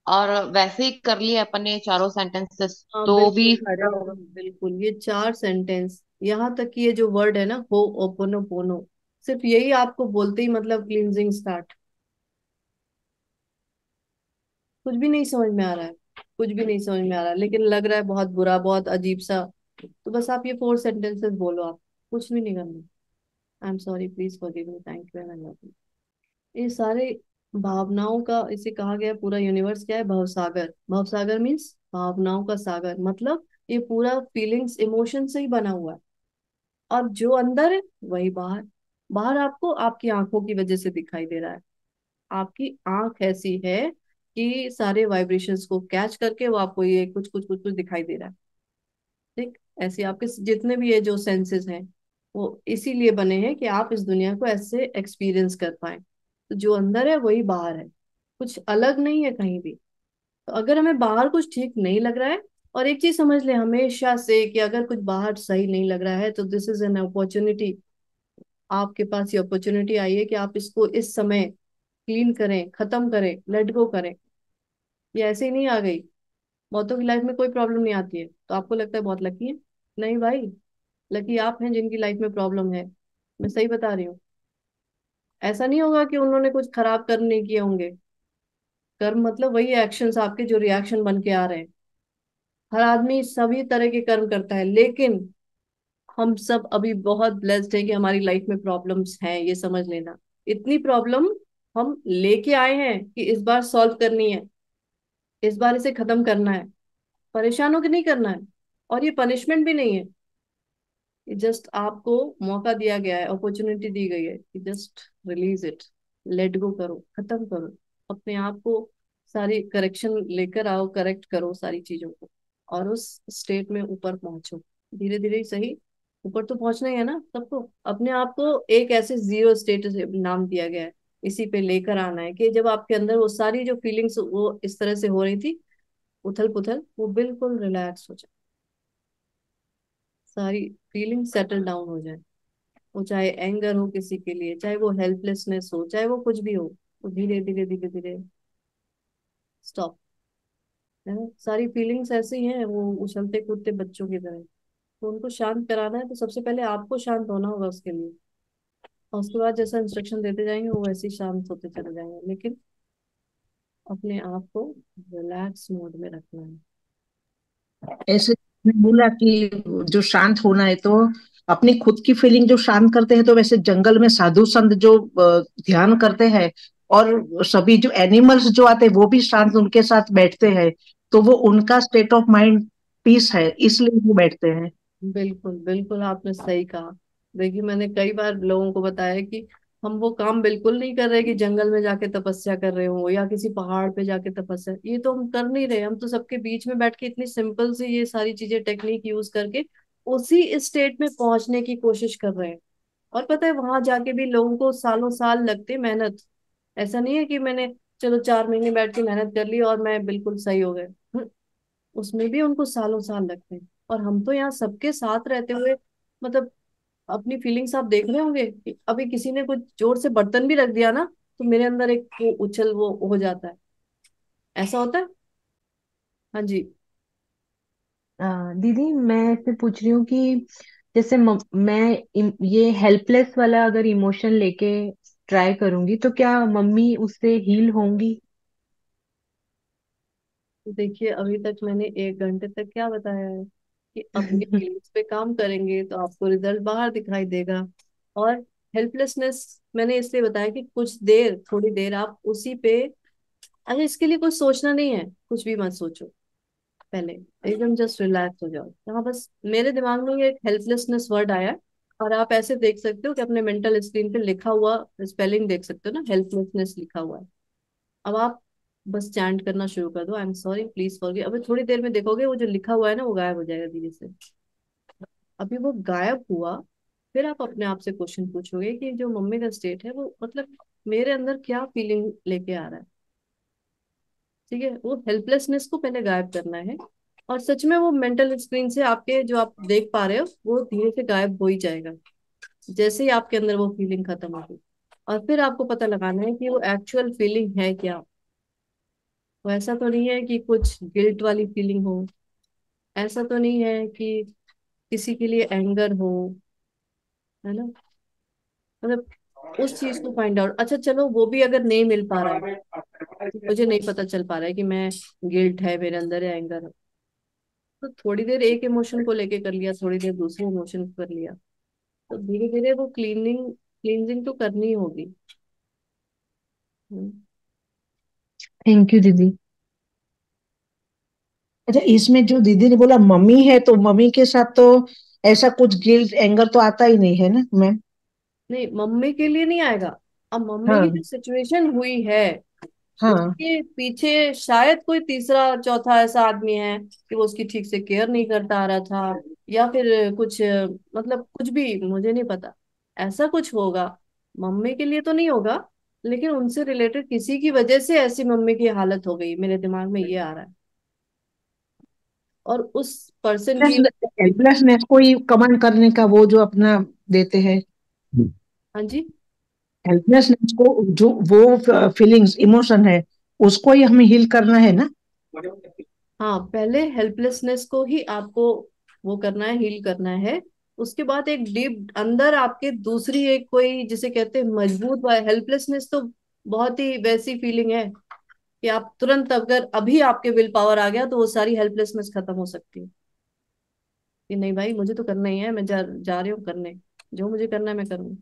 और वैसे ही कर लिए अपन ने चारों सेंटेंसेस हाँ तो बिल्कुल, भी अरे बिल्कुल, ये 4 सेंटेंस, यहाँ तक कि ये जो वर्ड है ना, हो ओपोनो पोनो, सिर्फ यही आपको बोलते ही मतलब क्लींजिंग स्टार्ट। कुछ भी नहीं समझ में आ रहा है, कुछ भी नहीं समझ में आ रहा है, लेकिन लग रहा है बहुत बुरा, बहुत अजीब सा। तो बस आप ये 4 सेंटेंसेस बोलो, आप कुछ भी नहीं करना। आई am sorry, please forgive me, thank you and I love you. ये सारे भावनाओं का, इसे कहा गया है, पूरा यूनिवर्स क्या है, भवसागर। भवसागर मीन्स भावनाओं का सागर, मतलब ये पूरा फीलिंग्स इमोशन से ही बना हुआ है। और जो अंदर है वही बाहर। बाहर आपको आपकी आंखों की वजह से दिखाई दे रहा है। आपकी आंख ऐसी है कि सारे वाइब्रेशंस को कैच करके वो आपको ये कुछ कुछ कुछ कुछ दिखाई दे रहा है। ठीक। ऐसे आपके जितने भी ये जो सेंसेस हैं, वो इसीलिए बने हैं कि आप इस दुनिया को ऐसे एक्सपीरियंस कर पाए। तो जो अंदर है वही बाहर है, कुछ अलग नहीं है कहीं भी। तो अगर हमें बाहर कुछ ठीक नहीं लग रहा है, और एक चीज समझ ले हमेशा से कि अगर कुछ बाहर सही नहीं लग रहा है तो दिस इज एन अपॉर्चुनिटी। आपके पास ये अपॉर्चुनिटी आई है कि आप इसको इस समय क्लीन करें, खत्म करें, लेट गो करें। ये ऐसे ही नहीं आ गई। बहुतों की लाइफ में कोई प्रॉब्लम नहीं आती है तो आपको लगता है बहुत लकी है। नहीं भाई, लकी आप हैं जिनकी लाइफ में प्रॉब्लम है। मैं सही बता रही हूँ। ऐसा नहीं होगा कि उन्होंने कुछ खराब कर्म नहीं किए होंगे। कर्म मतलब वही एक्शंस आपके जो रिएक्शन बन के आ रहे हैं। हर आदमी सभी तरह के कर्म करता है, लेकिन हम सब अभी बहुत ब्लेस्ड है कि हमारी लाइफ में प्रॉब्लम्स हैं, ये समझ लेना। इतनी प्रॉब्लम हम लेके आए हैं कि इस बार सॉल्व करनी है, इस बार इसे खत्म करना है। परेशान होकर नहीं करना है। और ये पनिशमेंट भी नहीं है, ये जस्ट आपको मौका दिया गया है, अपॉर्चुनिटी दी गई है कि just release it, let go करो, खत्म करो। अपने आप को सारी करेक्शन लेकर आओ, करेक्ट करो सारी चीजों को, और उस स्टेट में ऊपर पहुंचो। धीरे धीरे ही सही, ऊपर तो पहुंचना ही है ना सबको। अपने आप को एक ऐसे जीरो स्टेट नाम दिया गया है, इसी पे लेकर आना है कि जब आपके अंदर वो सारी जो फीलिंग्स वो इस तरह से हो रही थी, उथल पुथल, वो बिल्कुल रिलैक्स हो जाए, सारी फीलिंग सेटल डाउन हो जाए। वो चाहे एंगर हो किसी के लिए, चाहे वो हेल्पलेसनेस हो, चाहे वो कुछ भी हो, वो धीरे धीरे धीरे धीरे स्टॉप। है ना, सारी फीलिंग्स ऐसी हैं, वो उछलते कूदते बच्चों की तरह। तो उनको शांत कराना है तो सबसे पहले आपको शांत होना होगा उसके लिए। और उसके बाद जैसा इंस्ट्रक्शन देते जाएंगे वो वैसे ही शांत होते चले जाएंगे, लेकिन अपने आप को रिलैक्स मोड में रखना है। ऐसे आपने बोला कि जो शांत होना है तो अपनी खुद की फीलिंग जो शांत करते हैं, तो वैसे जंगल में साधु संत जो ध्यान करते हैं और सभी जो एनिमल्स जो आते हैं वो भी शांत उनके साथ बैठते हैं, तो वो उनका स्टेट ऑफ माइंड पीस है, इसलिए वो बैठते हैं। बिल्कुल बिल्कुल, आपने सही कहा। देखिए, मैंने कई बार लोगों को बताया कि हम वो काम बिल्कुल नहीं कर रहे कि जंगल में जाके तपस्या कर रहे हो या किसी पहाड़ पे जाके तपस्या, ये तो हम कर नहीं रहे। हम तो सबके बीच में बैठ के इतनी सिंपल सी ये सारी चीजें, टेक्निक यूज करके उसी स्टेट में पहुंचने की कोशिश कर रहे हैं। और पता है, वहां जाके भी लोगों को सालों साल लगते मेहनत। ऐसा नहीं है कि मैंने चलो 4 महीने बैठ के मेहनत कर ली और मैं बिल्कुल सही हो गए। उसमें भी उनको सालों साल लगते हैं। और हम तो यहाँ सबके साथ रहते हुए, मतलब अपनी फीलिंग्स आप देख रहे होंगे कि अभी किसी ने कुछ जोर से बर्तन भी रख दिया ना, तो मेरे अंदर एक वो उछल वो हो जाता है। ऐसा होता है। हाँ जी। दीदी मैं ऐसे पूछ रही हूँ कि जैसे ये हेल्पलेस वाला अगर इमोशन लेके ट्राई करूंगी तो क्या मम्मी उससे हील होंगी? तो देखिए, अभी तक मैंने 1 घंटे तक क्या बताया है कि अपनी फीलिंग्स पे काम करेंगे तो आपको रिजल्ट बाहर दिखाई देगा। और हेल्पलेसनेस मैंने इसलिए बताया कि कुछ देर, थोड़ी देर आप उसी पे, अरे इसके लिए कुछ सोचना नहीं है, कुछ भी मत सोचो। पहले एकदम जस्ट रिलैक्स हो जाओ। यहाँ बस मेरे दिमाग में ये एक हेल्पलेसनेस वर्ड आया है, और आप ऐसे देख सकते हो कि अपने मेंटल स्क्रीन पे लिखा हुआ स्पेलिंग देख सकते हो ना, हेल्पलेसनेस लिखा हुआ है। अब आप बस चैंट करना शुरू कर दो, आई एम सॉरी, प्लीज फॉरगिव। अभी थोड़ी देर में देखोगे वो जो लिखा हुआ है ना वो गायब हो जाएगा धीरे से। अभी वो गायब हुआ, फिर आप अपने आप से क्वेश्चन पूछोगे कि जो मम्मी का स्टेट है वो मतलब मेरे अंदर क्या फीलिंग लेके आ रहा है। ठीक है, वो हेल्पलेसनेस को पहले गायब करना है। और सच में वो मेंटल स्क्रीन से आपके जो आप देख पा रहे हो वो धीरे से गायब हो ही जाएगा, जैसे ही आपके अंदर वो फीलिंग खत्म होगी। और फिर आपको पता लगाना है कि वो एक्चुअल फीलिंग है क्या। वो ऐसा तो नहीं है कि कुछ गिल्ट वाली फीलिंग हो, ऐसा तो नहीं है कि किसी के लिए एंगर हो, है ना। मतलब उस चीज को फाइंड आउट, अच्छा चलो वो भी अगर नहीं मिल पा रहा है, मुझे नहीं पता चल पा रहा है कि मैं गिल्ट है मेरे अंदर या एंगर है, तो थोड़ी देर एक इमोशन को लेके कर लिया, थोड़ी देर दूसरे इमोशन को कर लिया, तो धीरे धीरे वो क्लींजिंग तो करनी ही होगी। हम्म। थैंक यू दीदी। अच्छा, इसमें जो दीदी ने बोला मम्मी है, तो मम्मी के साथ तो ऐसा कुछ गिल्ट एंगर तो आता ही नहीं है ना मैम? नहीं, मम्मी के लिए नहीं आएगा। अब मम्मी की जो हाँ सिचुएशन हुई है हाँ। उसके पीछे शायद कोई तीसरा चौथा ऐसा आदमी है कि वो उसकी ठीक से केयर नहीं करता आ रहा था, या फिर कुछ मतलब कुछ भी मुझे नहीं पता, ऐसा कुछ होगा। मम्मी के लिए तो नहीं होगा, लेकिन उनसे रिलेटेड किसी की वजह से ऐसी मम्मी की हालत हो गई, मेरे दिमाग में ये आ रहा है। और उस पर्सन की। हेल्पलेसनेस को ही कमांड करने का वो जो अपना देते हैं, हाँ जी। हेल्पलेसनेस को, जो वो फीलिंग्स इमोशन है, उसको ही हमें हील करना है ना? हाँ, पहले हेल्पलेसनेस को ही आपको वो करना है, हील करना है। उसके बाद एक डीप अंदर आपके दूसरी एक कोई जिसे कहते हैं मजबूत, हेल्पलेसनेस तो बहुत ही वैसी फीलिंग है कि आप तुरंत अगर अभी आपके विल पावर आ गया तो वो सारी हेल्पलेसनेस खत्म हो सकती है कि नहीं भाई मुझे तो करना ही है, मैं जा रही हूँ करने, जो मुझे करना है मैं करूँ।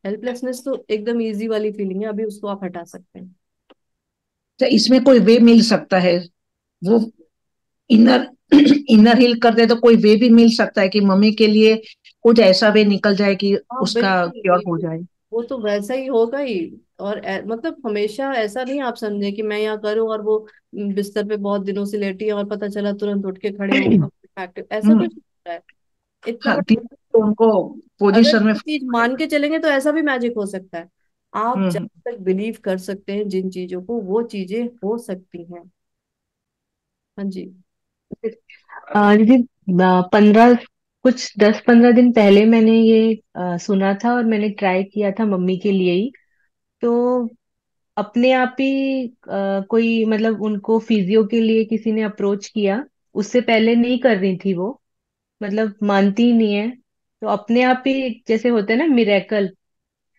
हेल्पलेसनेस तो एकदम इजी वाली फीलिंग है, अभी उसको आप हटा सकते हैं। तो इसमें कोई वे मिल सकता है, वो इनर इनर हील कर दे तो कोई वे भी मिल सकता है कि मम्मी के लिए कुछ ऐसा वे निकल जाए कि हाँ उसका बिल्कुल क्योर हो बिल्कुल, जाए? वो तो वैसा ही होगा ही। और मतलब हमेशा ऐसा नहीं आप समझे कि मैं यहाँ करूँ और वो बिस्तर पे बहुत दिनों से लेटी है और पता चला तुरंत उठ के खड़े होंगे एक्टिव, ऐसा हम्म। कुछ नहीं होता है। इतना हाँ, बड़ा, धीरे तो उनको अगर पोजीशन में। ये चीज मान के चलेंगे तो ऐसा भी मैजिक हो सकता है। आप हम्म। जब तक बिलीव कर सकते हैं जिन चीजों को, वो चीजें हो सकती हैं। हाँ जी। दीदी 15 कुछ 10-15 दिन पहले मैंने ये सुना था और मैंने ट्राई किया था मम्मी के लिए ही। तो अपने आप ही कोई मतलब उनको फिजियो के लिए किसी ने अप्रोच किया। उससे पहले नहीं कर रही थी वो, मतलब मानती ही नहीं है। तो अपने आप ही जैसे होता है ना मिरेकल,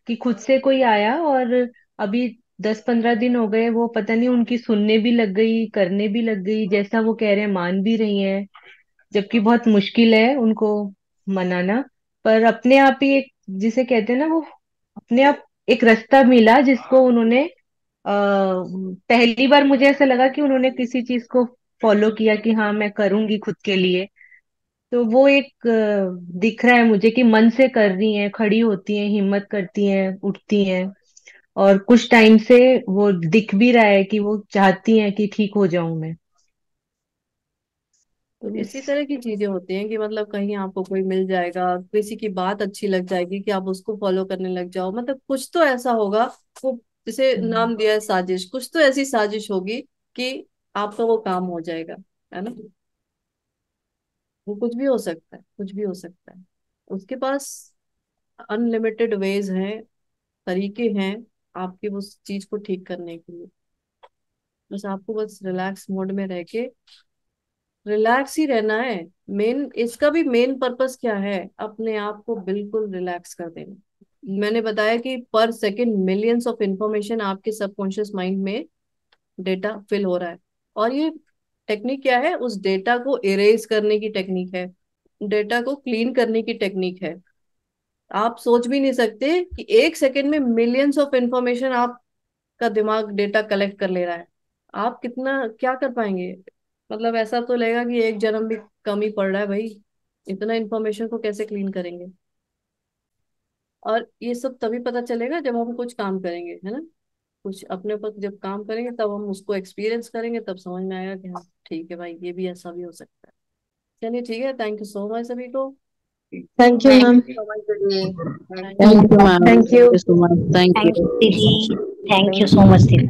कि खुद से कोई आया। और अभी 10-15 दिन हो गए, वो पता नहीं उनकी सुनने भी लग गई, करने भी लग गई, जैसा वो कह रहे हैं मान भी रही है। जबकि बहुत मुश्किल है उनको मनाना। पर अपने आप ही एक, जिसे कहते हैं ना, वो अपने आप एक रास्ता मिला जिसको उन्होंने पहली बार मुझे ऐसा लगा कि उन्होंने किसी चीज को फॉलो किया कि हाँ मैं करूंगी खुद के लिए। तो वो एक दिख रहा है मुझे कि मन से कर रही हैं, खड़ी होती हैं, हिम्मत करती हैं, उठती हैं। और कुछ टाइम से वो दिख भी रहा है कि वो चाहती हैं कि ठीक हो जाऊं मैं। तो तो इसी तरह की चीजें होती हैं कि मतलब कहीं आपको कोई मिल जाएगा, किसी की बात अच्छी लग जाएगी कि आप उसको फॉलो करने लग जाओ, मतलब कुछ तो ऐसा होगा। वो जिसे नाम दिया है साजिश, कुछ तो ऐसी साजिश होगी कि आपका वो काम हो जाएगा, है ना। वो कुछ भी हो सकता है, कुछ भी हो सकता है। उसके पास अनलिमिटेड वेज हैं, तरीके हैं आपकी उस चीज को ठीक करने के लिए। बस आपको बस रिलैक्स मोड में रह के रिलैक्स ही रहना है। मेन इसका भी मेन पर्पस क्या है, अपने आप को बिल्कुल रिलैक्स कर देना। मैंने बताया कि पर सेकंड मिलियंस ऑफ इंफॉर्मेशन आपके सबकॉन्शियस माइंड में डेटा फिल हो रहा है। और ये टेक्निक क्या है, उस डेटा को इरेज करने की टेक्निक है, डेटा को क्लीन करने की टेक्निक है। आप सोच भी नहीं सकते कि एक सेकंड में मिलियंस ऑफ इंफॉर्मेशन आपका दिमाग डेटा कलेक्ट कर ले रहा है। आप कितना क्या कर पाएंगे, मतलब ऐसा तो लगेगा कि एक जन्म भी कम ही पड़ रहा है भाई, इतना इंफॉर्मेशन को कैसे क्लीन करेंगे। और ये सब तभी पता चलेगा जब हम कुछ काम करेंगे, है ना। कुछ अपने ऊपर जब काम करेंगे तब हम उसको एक्सपीरियंस करेंगे, तब समझ में आएगा कि हाँ ठीक है भाई, ये भी ऐसा भी हो सकता है। चलिए ठीक है, थैंक यू सो मच सभी को। Thank you thank ma'am. You so much दीदी। Thank thank you. You. Thank you, ma'am. Thank Thank you. you so much. Thank thank you. You दीदी, थैंक यू सो मच दीदी।